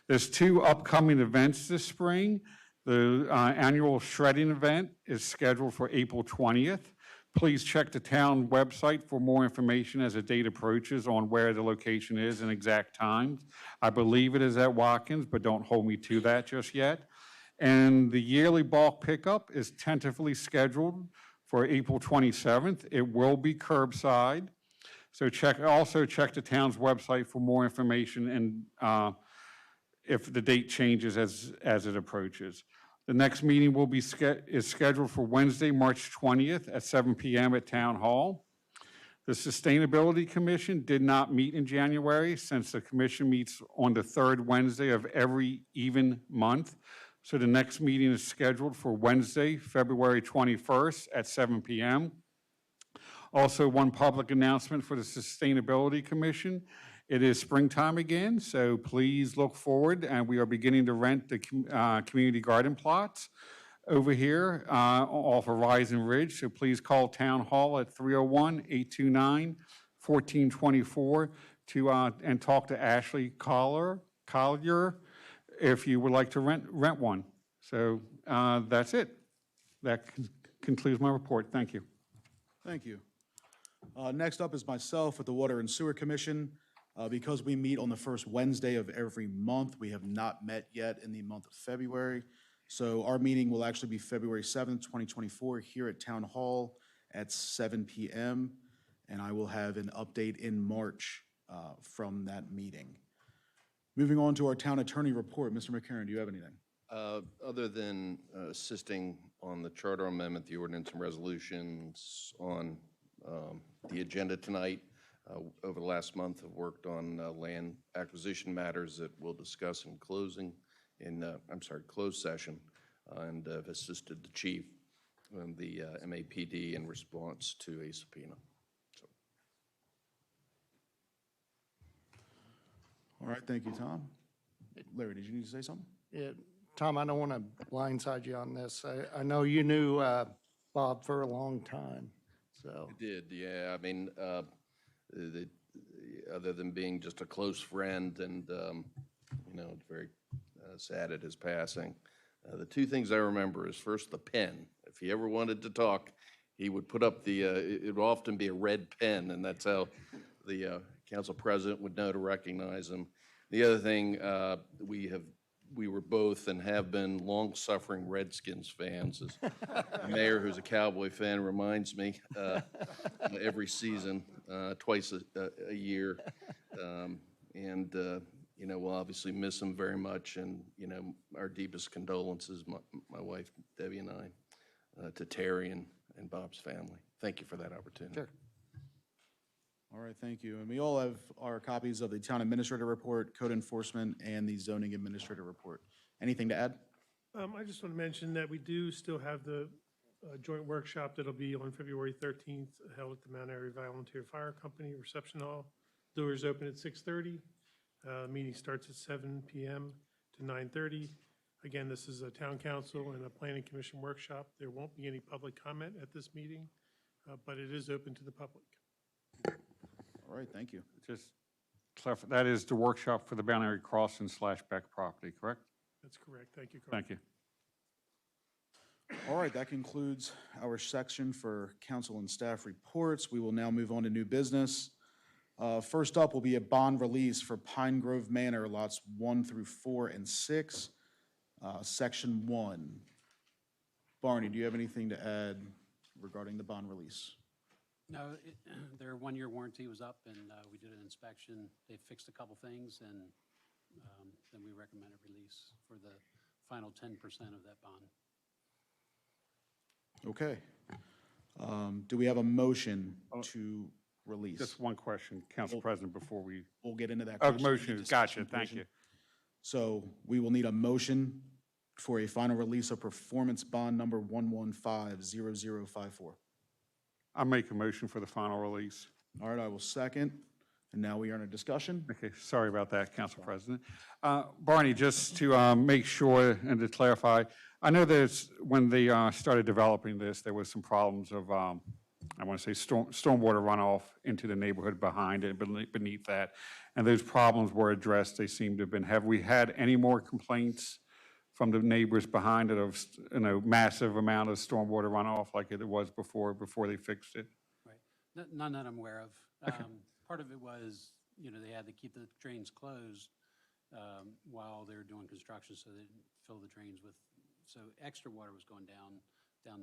There's 2 upcoming events this spring. The annual shredding event is scheduled for April 20th. Please check the town website for more information as the date approaches on where the location is and exact times. I believe it is at Watkins, but don't hold me to that just yet. And the yearly bulk pickup is tentatively scheduled for April 27th. It will be curbside. So also check the town's website for more information and if the date changes as it approaches. The next meeting is scheduled for Wednesday, March 20th at 7 p.m. at Town Hall. The Sustainability Commission did not meet in January since the commission meets on the 3rd Wednesday of every even month. So the next meeting is scheduled for Wednesday, February 21st at 7 p.m. Also, one public announcement for the Sustainability Commission. It is springtime again, so please look forward, and we are beginning to rent the community garden plots over here off of Rising Ridge. So please call Town Hall at 301-829-1424 and talk to Ashley Collier if you would like to rent one. So that's it. That concludes my report. Thank you. Thank you. Next up is myself with the Water and Sewer Commission. Because we meet on the first Wednesday of every month, we have not met yet in the month of February. So our meeting will actually be February 7th, 2024, here at Town Hall at 7 p.m. And I will have an update in March from that meeting. Moving on to our town attorney report. Mr. McCarron, do you have anything? Other than assisting on the charter amendment, the ordinance and resolutions on the agenda tonight, over the last month, I've worked on land acquisition matters that we'll discuss in closed session, and have assisted the chief and the MAPD in response to a subpoena. So. All right, thank you, Tom. Larry, did you need to say something? Yeah, Tom, I don't want to blindside you on this. I know you knew Bob for a long time, so. I did, yeah. I mean, other than being just a close friend and, very sad at his passing. The 2 things I remember is first the pen. If he ever wanted to talk, he would put up it would often be a red pen, and that's how the council president would know to recognize him. The other thing, we were both and have been long-suffering Redskins fans. As the mayor, who's a Cowboy fan, reminds me every season, twice a year. We'll obviously miss him very much, and, our deepest condolences, my wife Debbie and I, to Terry and Bob's family. Thank you for that opportunity. Sure. All right, thank you. And we all have our copies of the town administrator report, code enforcement, and the zoning administrator report. Anything to add? I just want to mention that we do still have the joint workshop that'll be on February 13th, held at the Mount Airy Volunteer Fire Company Reception Hall. Doors open at 6:30. Meeting starts at 7 p.m. to 9:30. Again, this is a town council and a planning commission workshop. There won't be any public comment at this meeting, but it is open to the public. All right, thank you. Just clarify, that is the workshop for the Mount Airy Crossing / Beck property, correct? That's correct. Thank you, Carl. Thank you. All right, that concludes our section for council and staff reports. We will now move on to new business. First up will be a bond release for Pine Grove Manor, lots 1 through 4 and 6. Section 1. Barney, do you have anything to add regarding the bond release? No, their one-year warranty was up, and we did an inspection. They fixed a couple things, and then we recommended release for the final 10% of that bond. Okay. Do we have a motion to release? Just one question, Council President, before we. We'll get into that Oh, question. motion, gotcha, thank you. So we will need a motion for a final release of performance bond number 1150054. I'll make a motion for the final release. All right, I will second. And now we are in a discussion. Okay, sorry about that, Council President. Barney, just to make sure and to clarify, I know there's, when they started developing this, there was some problems of, I want to say, stormwater runoff into the neighborhood behind it, beneath that. And those problems were addressed, they seem to have been. Have we had any more complaints from the neighbors behind it of, massive amount of stormwater runoff like it was before they fixed it? Right. None that I'm aware of. Okay. Part of it was, they had to keep the drains closed while they were doing construction, so they didn't fill the drains with, so extra water was going down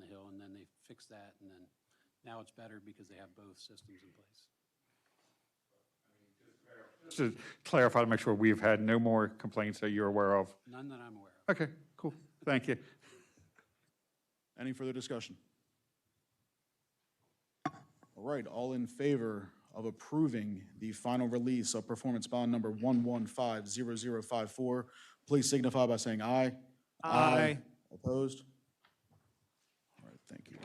the hill, and then they fixed that, and then now it's better because they have both systems in place. Just to clarify, to make sure we've had no more complaints that you're aware of. None that I'm aware of. Okay, cool. Thank you. Any further discussion? All right, all in favor of approving the final release of performance bond number 1150054, please signify by saying aye. Aye. Opposed? All right, thank you.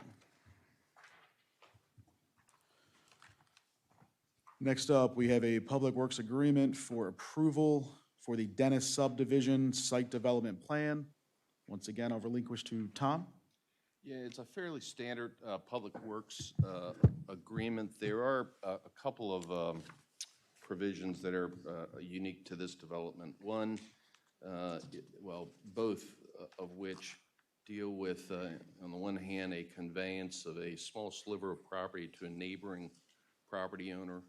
Next up, we have a Public Works Agreement for approval for the Dennis Subdivision Site Development Plan. Once again, I'll relinquish to Tom. Yeah, it's a fairly standard public works agreement. There are a couple of provisions that are unique to this development. One, both of which deal with, on the one hand, a conveyance of a small sliver of property to a neighboring property owner,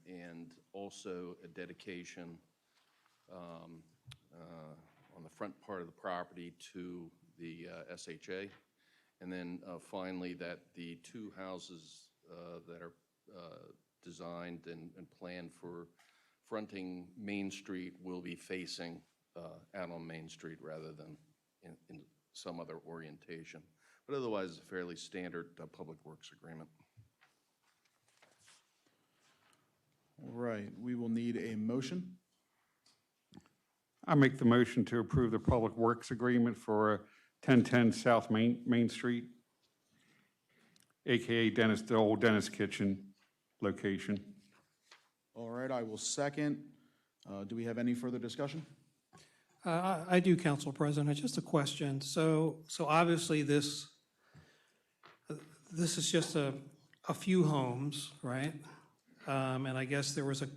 and also a dedication on the front part of the property to the SHA. And then finally, that the two houses that are designed and planned for fronting Main Street will be facing out on Main Street rather than in some other orientation. But otherwise, a fairly standard public works agreement. All right, we will need a motion. I make the motion to approve the Public Works Agreement for 1010 South Main Street, AKA Dennis, the old Dennis Kitchen location. All right, I will second. Do we have any further discussion? I do, Council President. Just a question. So obviously this is just a few homes, right? And I guess there was a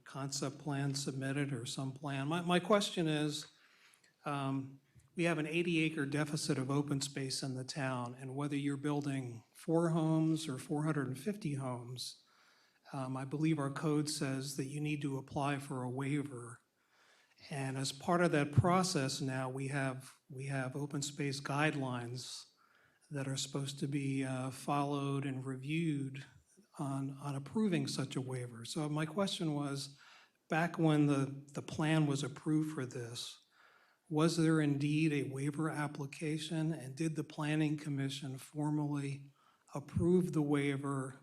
concept plan submitted or some plan. My question is, we have an 80-acre deficit of open space in the town, and whether you're building 4 homes or 450 homes, I believe our code says that you need to apply for a waiver. And as part of that process now, we have open space guidelines that are supposed to be followed and reviewed on approving such a waiver. So my question was, back when the plan was approved for this, was there indeed a waiver application, and did the Planning Commission formally approve the waiver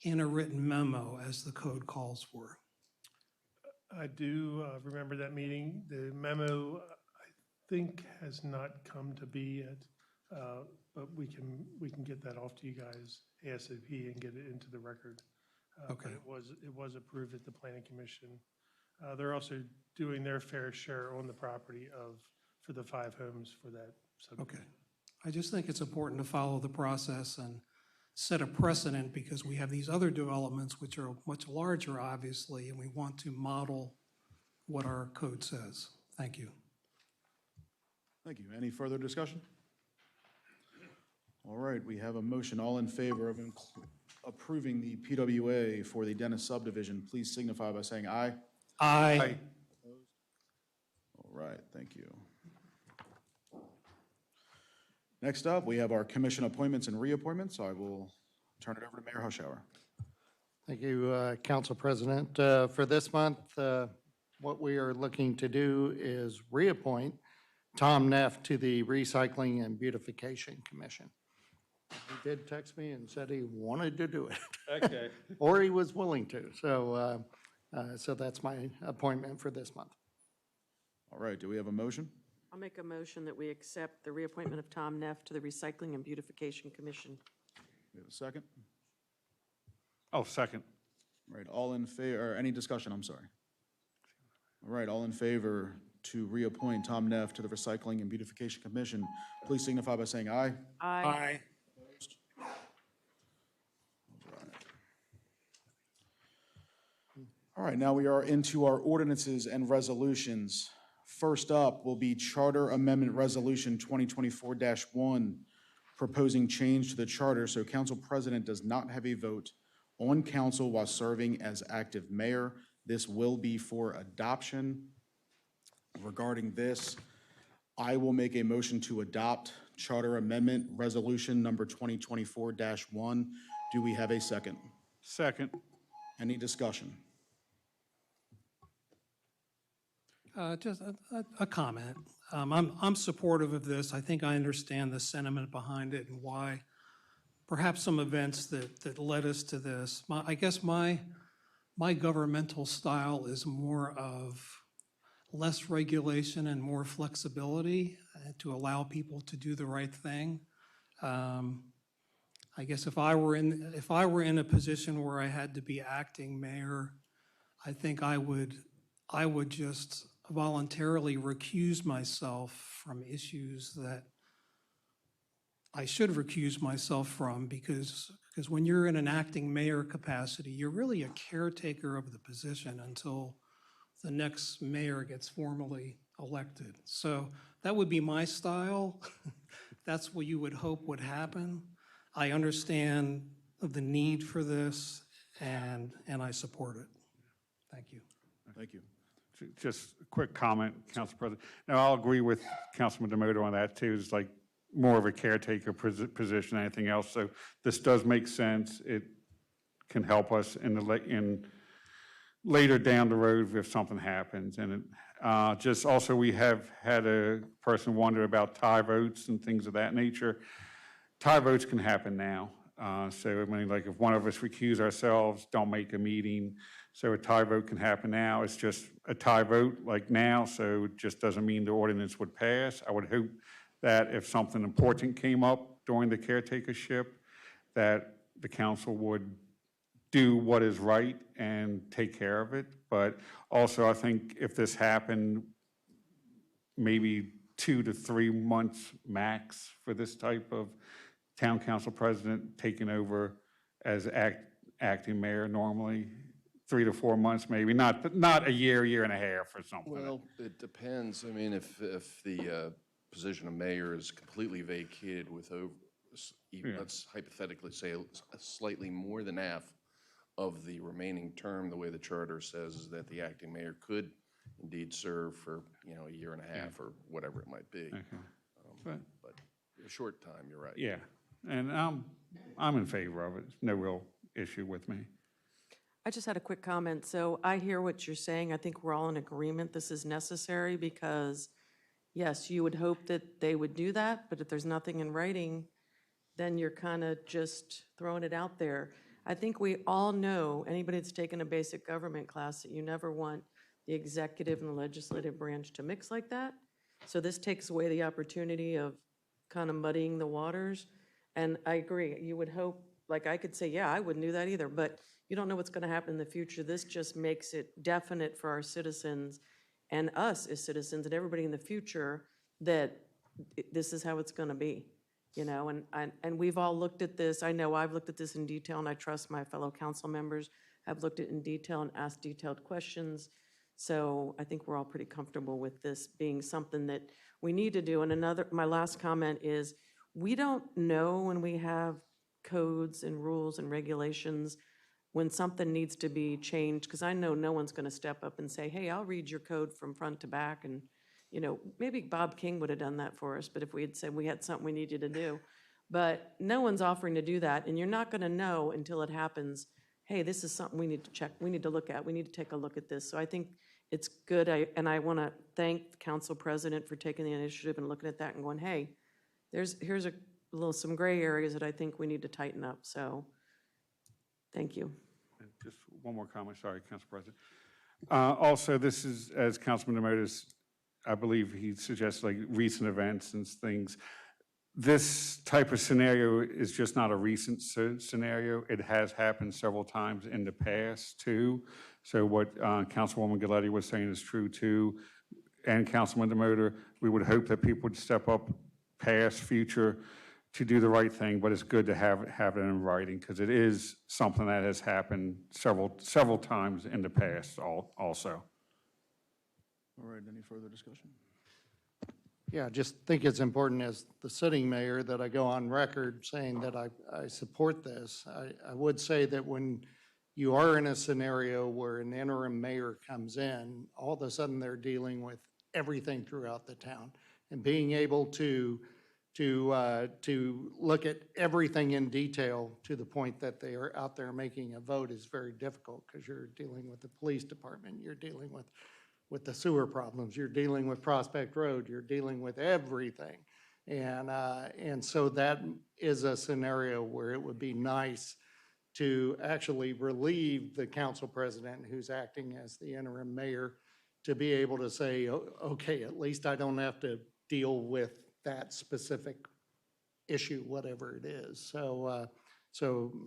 in a written memo as the code calls for? I do remember that meeting. The memo, I think, has not come to be yet, but we can get that off to you guys ASAP and get it into the record. Okay. But it was approved at the Planning Commission. They're also doing their fair share on the property for the 5 homes for that subdivision. Okay. I just think it's important to follow the process and set a precedent, because we have these other developments which are much larger, obviously, and we want to model what our code says. Thank you. Thank you. Any further discussion? All right, we have a motion. All in favor of approving the PWA for the Dennis subdivision, please signify by saying aye. Aye. All right, thank you. Next up, we have our commission appointments and reappointments. I will turn it over to Mayor Hushhour. Thank you, Council President. For this month, what we are looking to do is reappoint Tom Neff to the Recycling and Beautification Commission. He did text me and said he wanted to do it. Okay. Or he was willing to. So that's my appointment for this month. All right, do we have a motion? I'll make a motion that we accept the reappointment of Tom Neff to the Recycling and Beautification Commission. We have a second? Oh, second. All right, all in favor, or any discussion, I'm sorry. All right, all in favor to reappoint Tom Neff to the Recycling and Beautification Commission, please signify by saying aye. Aye. All right, now we are into our ordinances and resolutions. First up will be Charter Amendment Resolution 2024-1, proposing change to the charter so council president does not have a vote on council while serving as active mayor. This will be for adoption. Regarding this, I will make a motion to adopt Charter Amendment Resolution number 2024-1. Do we have a second? Second. Any discussion? Just a comment. I'm supportive of this. I think I understand the sentiment behind it and why perhaps some events that led us to this. I guess my governmental style is more of less regulation and more flexibility to allow people to do the right thing. I guess if I were in a position where I had to be acting mayor, I think I would just voluntarily recuse myself from issues that I should recuse myself from, because when you're in an acting mayor capacity, you're really a caretaker of the position until the next mayor gets formally elected. So that would be my style. That's what you would hope would happen. I understand the need for this, and I support it. Thank you. Thank you. Just a quick comment, Council President. Now, I'll agree with Councilman Demoto on that too. It's like more of a caretaker position than anything else. So this does make sense. It can help us in later down the road if something happens. And just also, we have had a person wonder about tie votes and things of that nature. Tie votes can happen now. So, I mean, like if one of us recuse ourselves, don't make a meeting, so a tie vote can happen now. It's just a tie vote like now, so it just doesn't mean the ordinance would pass. I would hope that if something important came up during the caretakership, that the council would do what is right and take care of it. But also, I think if this happened, maybe 2 to 3 months max for this type of town council president taking over as acting mayor normally. 3 to 4 months, maybe, not a year and a half or something. Well, it depends. I mean, if the position of mayor is completely vacated with let's hypothetically say slightly more than half of the remaining term, the way the charter says is that the acting mayor could indeed serve for, a year and a half or whatever it might be. But a short time, you're right. Yeah, and I'm in favor of it. No real issue with me. I just had a quick comment. So I hear what you're saying. I think we're all in agreement this is necessary because, yes, you would hope that they would do that, but if there's nothing in writing, then you're kind of just throwing it out there. I think we all know, anybody that's taken a basic government class, that you never want the executive and the legislative branch to mix like that. So this takes away the opportunity of kind of muddying the waters. And I agree, you would hope, like I could say, yeah, I wouldn't do that either, but you don't know what's going to happen in the future. This just makes it definite for our citizens and us as citizens and everybody in the future that this is how it's going to be, and we've all looked at this. I know I've looked at this in detail, and I trust my fellow council members have looked at it in detail and asked detailed questions. So I think we're all pretty comfortable with this being something that we need to do. And my last comment is, we don't know when we have codes and rules and regulations when something needs to be changed, because I know no one's going to step up and say, hey, I'll read your code from front to back and, You know, maybe Bob King would have done that for us, but if we had said we had something we needed to do. But no one's offering to do that, and you're not gonna know until it happens, hey, this is something we need to check, we need to look at, we need to take a look at this. So I think it's good, and I wanna thank the council president for taking the initiative and looking at that and going, hey, here's some gray areas that I think we need to tighten up, so, thank you. And just one more comment, sorry, Council President. Also, this is, as Councilman Demotis, I believe he suggests like recent events and things. This type of scenario is just not a recent scenario. It has happened several times in the past too. So what Councilwoman Galetti was saying is true too. And Councilman Demoter, we would hope that people would step up past, future, to do the right thing, but it's good to have it in writing because it is something that has happened several times in the past also. All right, any further discussion? Yeah, just think it's important as the sitting mayor that I go on record saying that I support this. I would say that when you are in a scenario where an interim mayor comes in, all of a sudden they're dealing with everything throughout the town. And being able to look at everything in detail to the point that they are out there making a vote is very difficult because you're dealing with the police department, you're dealing with the sewer problems, you're dealing with Prospect Road, you're dealing with everything. And so that is a scenario where it would be nice to actually relieve the council president who's acting as the interim mayor to be able to say, okay, at least I don't have to deal with that specific issue, whatever it is. So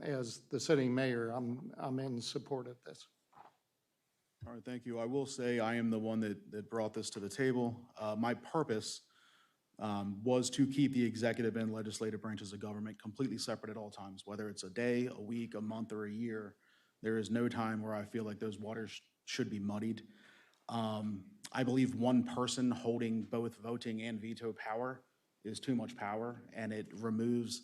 as the sitting mayor, I'm in support of this. All right, thank you. I will say I am the one that brought this to the table. My purpose was to keep the executive and legislative branches of government completely separate at all times, whether it's a day, a week, a month, or a year. There is no time where I feel like those waters should be muddied. I believe one person holding both voting and veto power is too much power, and it removes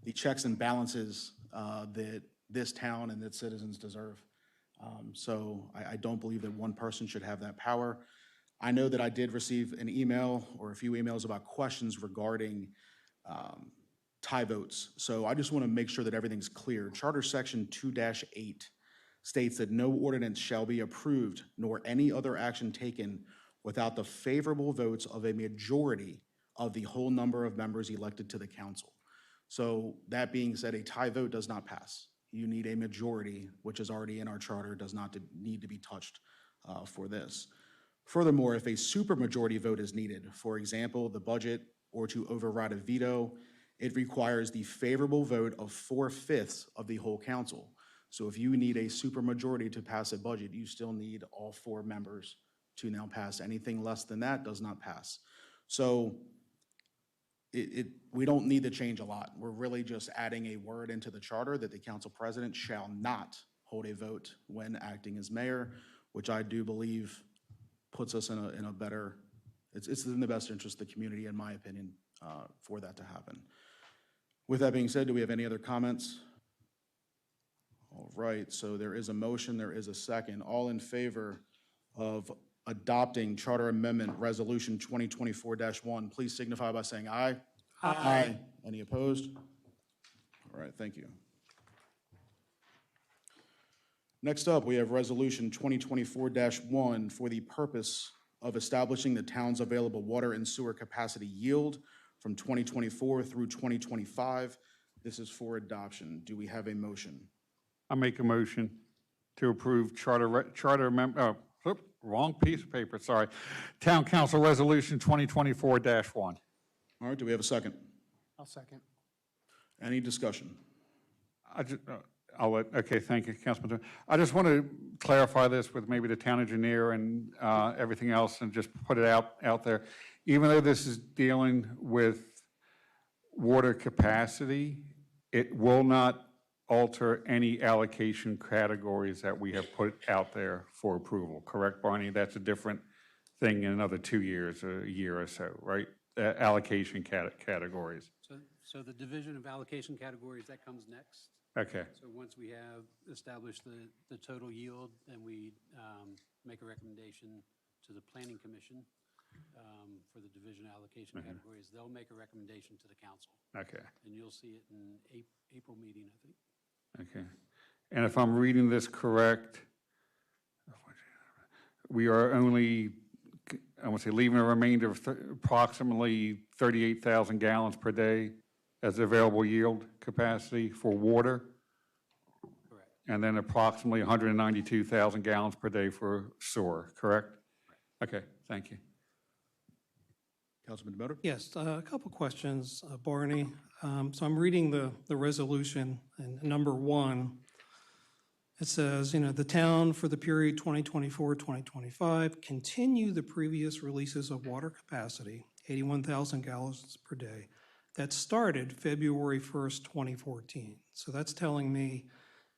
the checks and balances that this town and its citizens deserve. So I don't believe that one person should have that power. I know that I did receive an email or a few emails about questions regarding tie votes. So I just want to make sure that everything's clear. Charter Section 2-8 states that no ordinance shall be approved nor any other action taken without the favorable votes of a majority of the whole number of members elected to the council. So that being said, a tie vote does not pass. You need a majority, which is already in our charter, does not need to be touched for this. Furthermore, if a supermajority vote is needed, for example, the budget or to override a veto, it requires the favorable vote of 4/5 of the whole council. So if you need a supermajority to pass a budget, you still need all 4 members to now pass. Anything less than that does not pass. So we don't need to change a lot. We're really just adding a word into the charter that the council president shall not hold a vote when acting as mayor, which I do believe puts us in a better, it's in the best interest of the community, in my opinion, for that to happen. With that being said, do we have any other comments? All right, so there is a motion, there is a second. All in favor of adopting Charter Amendment Resolution 2024-1, please signify by saying aye. Aye. Any opposed? All right, thank you. Next up, we have Resolution 2024-1 for the purpose of establishing the town's available water and sewer capacity yield from 2024 through 2025. This is for adoption. Do we have a motion? I make a motion to approve wrong piece of paper, sorry. Town Council Resolution 2024-1. All right, do we have a second? I'll second. Any discussion? Okay, thank you, Councilman. I just want to clarify this with maybe the town engineer and everything else and just put it out there. Even though this is dealing with water capacity, it will not alter any allocation categories that we have put out there for approval. Correct, Barney? That's a different thing in another 2 years, or a year or so, right? Allocation categories. So the division of allocation categories, that comes next. Okay. So once we have established the total yield, then we make a recommendation to the Planning Commission. for the division allocation categories. They'll make a recommendation to the council. Okay, And you'll see it in April meeting, I think. okay. And if I'm reading this correct, we are only, I want to say, leaving a remainder of approximately 38,000 gallons per day as available yield capacity for water? Correct. And then approximately 192,000 gallons per day for sewer, correct? Okay, thank you. Councilman DeMotor? Yes, a couple questions, Barney. So I'm reading the resolution, and number 1, it says, the town for the period 2024-2025 continue the previous releases of water capacity, 81,000 gallons per day, that started February 1st, 2014. So that's telling me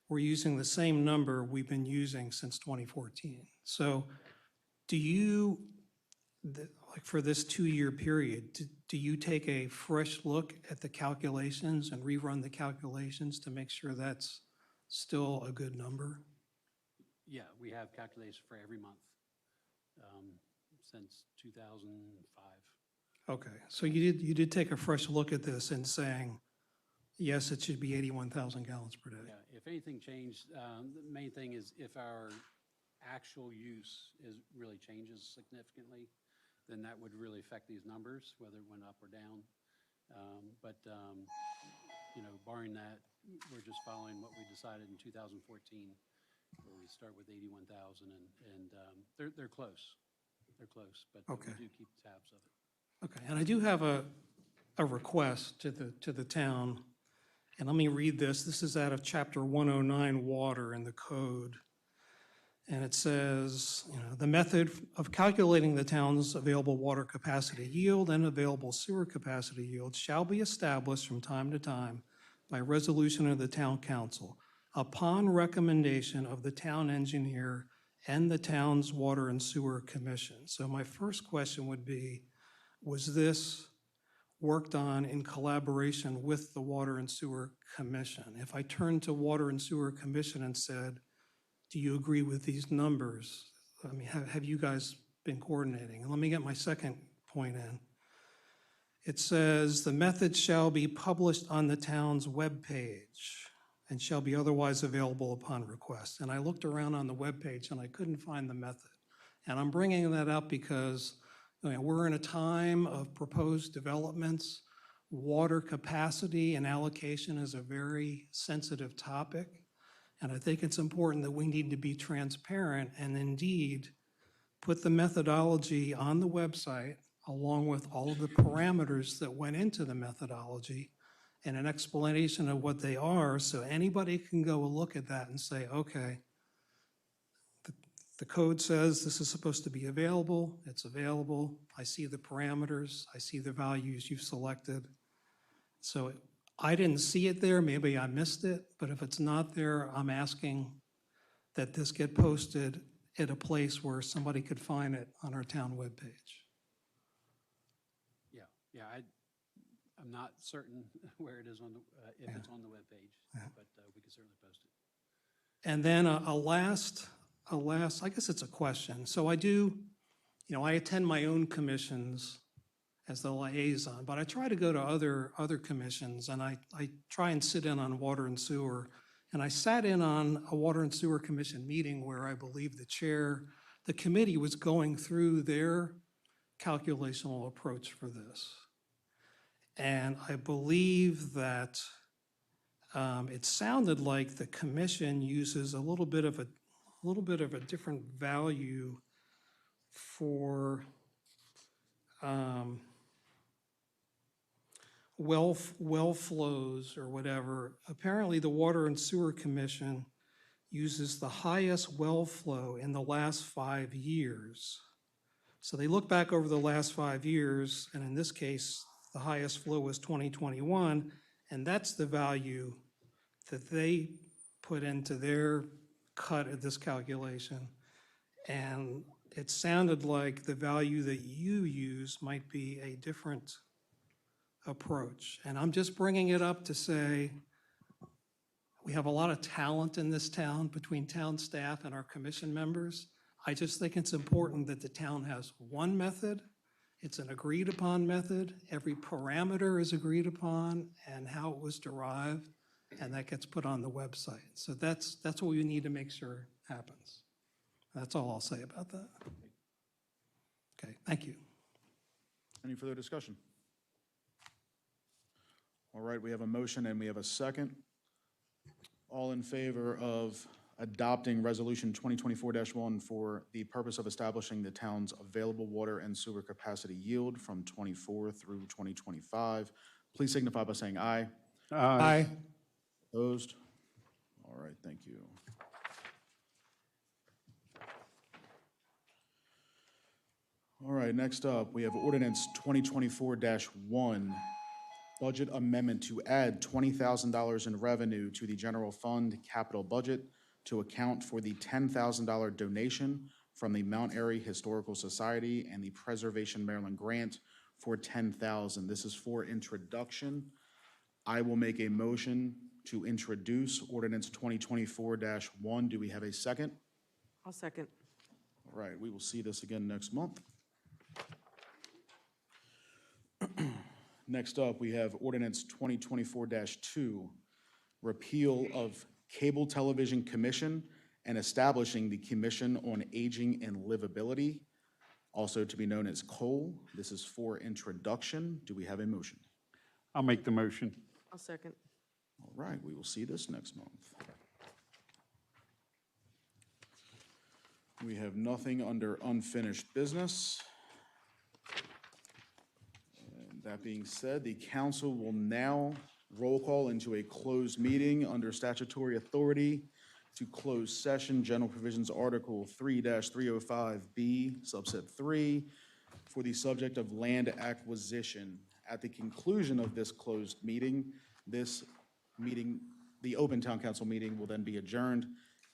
we're using the same number we've been using since 2014. So do you, like for this 2-year period, do you take a fresh look at the calculations and rerun the calculations to make sure that's still a good number? Yeah, we have calculations for every month since 2005. Okay, so you did take a fresh look at this and saying, yes, it should be 81,000 gallons per day. Yeah, if anything changed, the main thing is if our actual use really changes significantly, then that would really affect these numbers, whether it went up or down. Barring that, we're just following what we decided in 2014, where we start with 81,000, and they're close. They're close, but Okay. we do keep tabs of it. Okay, and I do have a request to the town, and let me read this. This is out of Chapter 109, Water in the Code. And it says, the method of calculating the town's available water capacity yield and available sewer capacity yield shall be established from time to time by resolution of the town council upon recommendation of the town engineer and the town's water and sewer commission. So my first question would be, was this worked on in collaboration with the Water and Sewer Commission? If I turned to Water and Sewer Commission and said, do you agree with these numbers? I mean, have you guys been coordinating? And let me get my second point in. It says, the method shall be published on the town's webpage and shall be otherwise available upon request. And I looked around on the webpage and I couldn't find the method. And I'm bringing that up because we're in a time of proposed developments. Water capacity and allocation is a very sensitive topic. And I think it's important that we need to be transparent and indeed put the methodology on the website along with all of the parameters that went into the methodology and an explanation of what they are, so anybody can go look at that and say, okay, the code says this is supposed to be available, it's available, I see the parameters, I see the values you've selected. So I didn't see it there, maybe I missed it, but if it's not there, I'm asking that this get posted at a place where somebody could find it on our town webpage. Yeah, I'm not certain where it is on the, if it's on the webpage, but we can certainly post it. And then a last, I guess it's a question. So I do, I attend my own commissions as the liaison, but I try to go to other commissions, and I try and sit in on water and sewer. And I sat in on a water and sewer commission meeting where I believe the committee was going through their calculational approach for this. And I believe that it sounded like the commission uses a little bit of a different value for well flows or whatever. Apparently, the Water and Sewer Commission uses the highest well flow in the last 5 years. So they look back over the last 5 years, and in this case, the highest flow was 2021, and that's the value that they put into their cut of this calculation. And it sounded like the value that you use might be a different approach. And I'm just bringing it up to say we have a lot of talent in this town between town staff and our commission members. I just think it's important that the town has one method It's an agreed-upon method. Every parameter is agreed upon and how it was derived, and that gets put on the website. So that's what we need to make sure happens. That's all I'll say about that. Okay, thank you. Any further discussion? All right, we have a motion and we have a second. All in favor of adopting Resolution 2024-1 for the purpose of establishing the town's available water and sewer capacity yield from 24 through 2025, please signify by saying aye. Aye. Opposed? All right, thank you. All right, next up, we have ordinance 2024-1, budget amendment to add $20,000 in revenue to the general fund capital budget to account for the $10,000 donation from the Mount Airy Historical Society and the Preservation Maryland grant for $10,000. This is for introduction. I will make a motion to introduce ordinance 2024-1. Do we have a second? I'll second. All right, we will see this again next month. Next up, we have ordinance 2024-2, repeal of Cable Television Commission and establishing the Commission on Aging and Livability, also to be known as COLE. This is for introduction. Do we have a motion? I'll make the motion. I'll second. All right, we will see this next month. We have nothing under unfinished business. And that being said, the council will now roll call into a closed meeting under statutory authority to close session, General Provisions Article 3-305B, subset 3, for the subject of land acquisition. At the conclusion of this closed meeting, the open town council meeting will then be adjourned.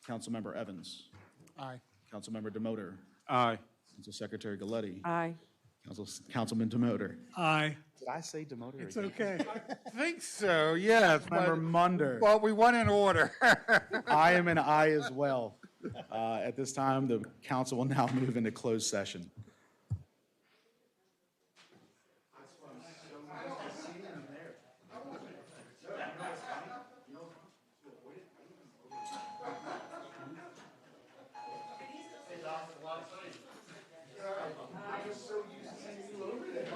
Councilmember Evans. Aye. Councilmember Demoter. Aye. Council Secretary Galletti. Aye. Councilman Demoter. Aye. Did I say Demoter? It's again? okay. I think so, yes. Member Munder. Well, we went in order. I am an aye as well. At this time, the council will now move into closed session. I'm just so used to seeing you over there.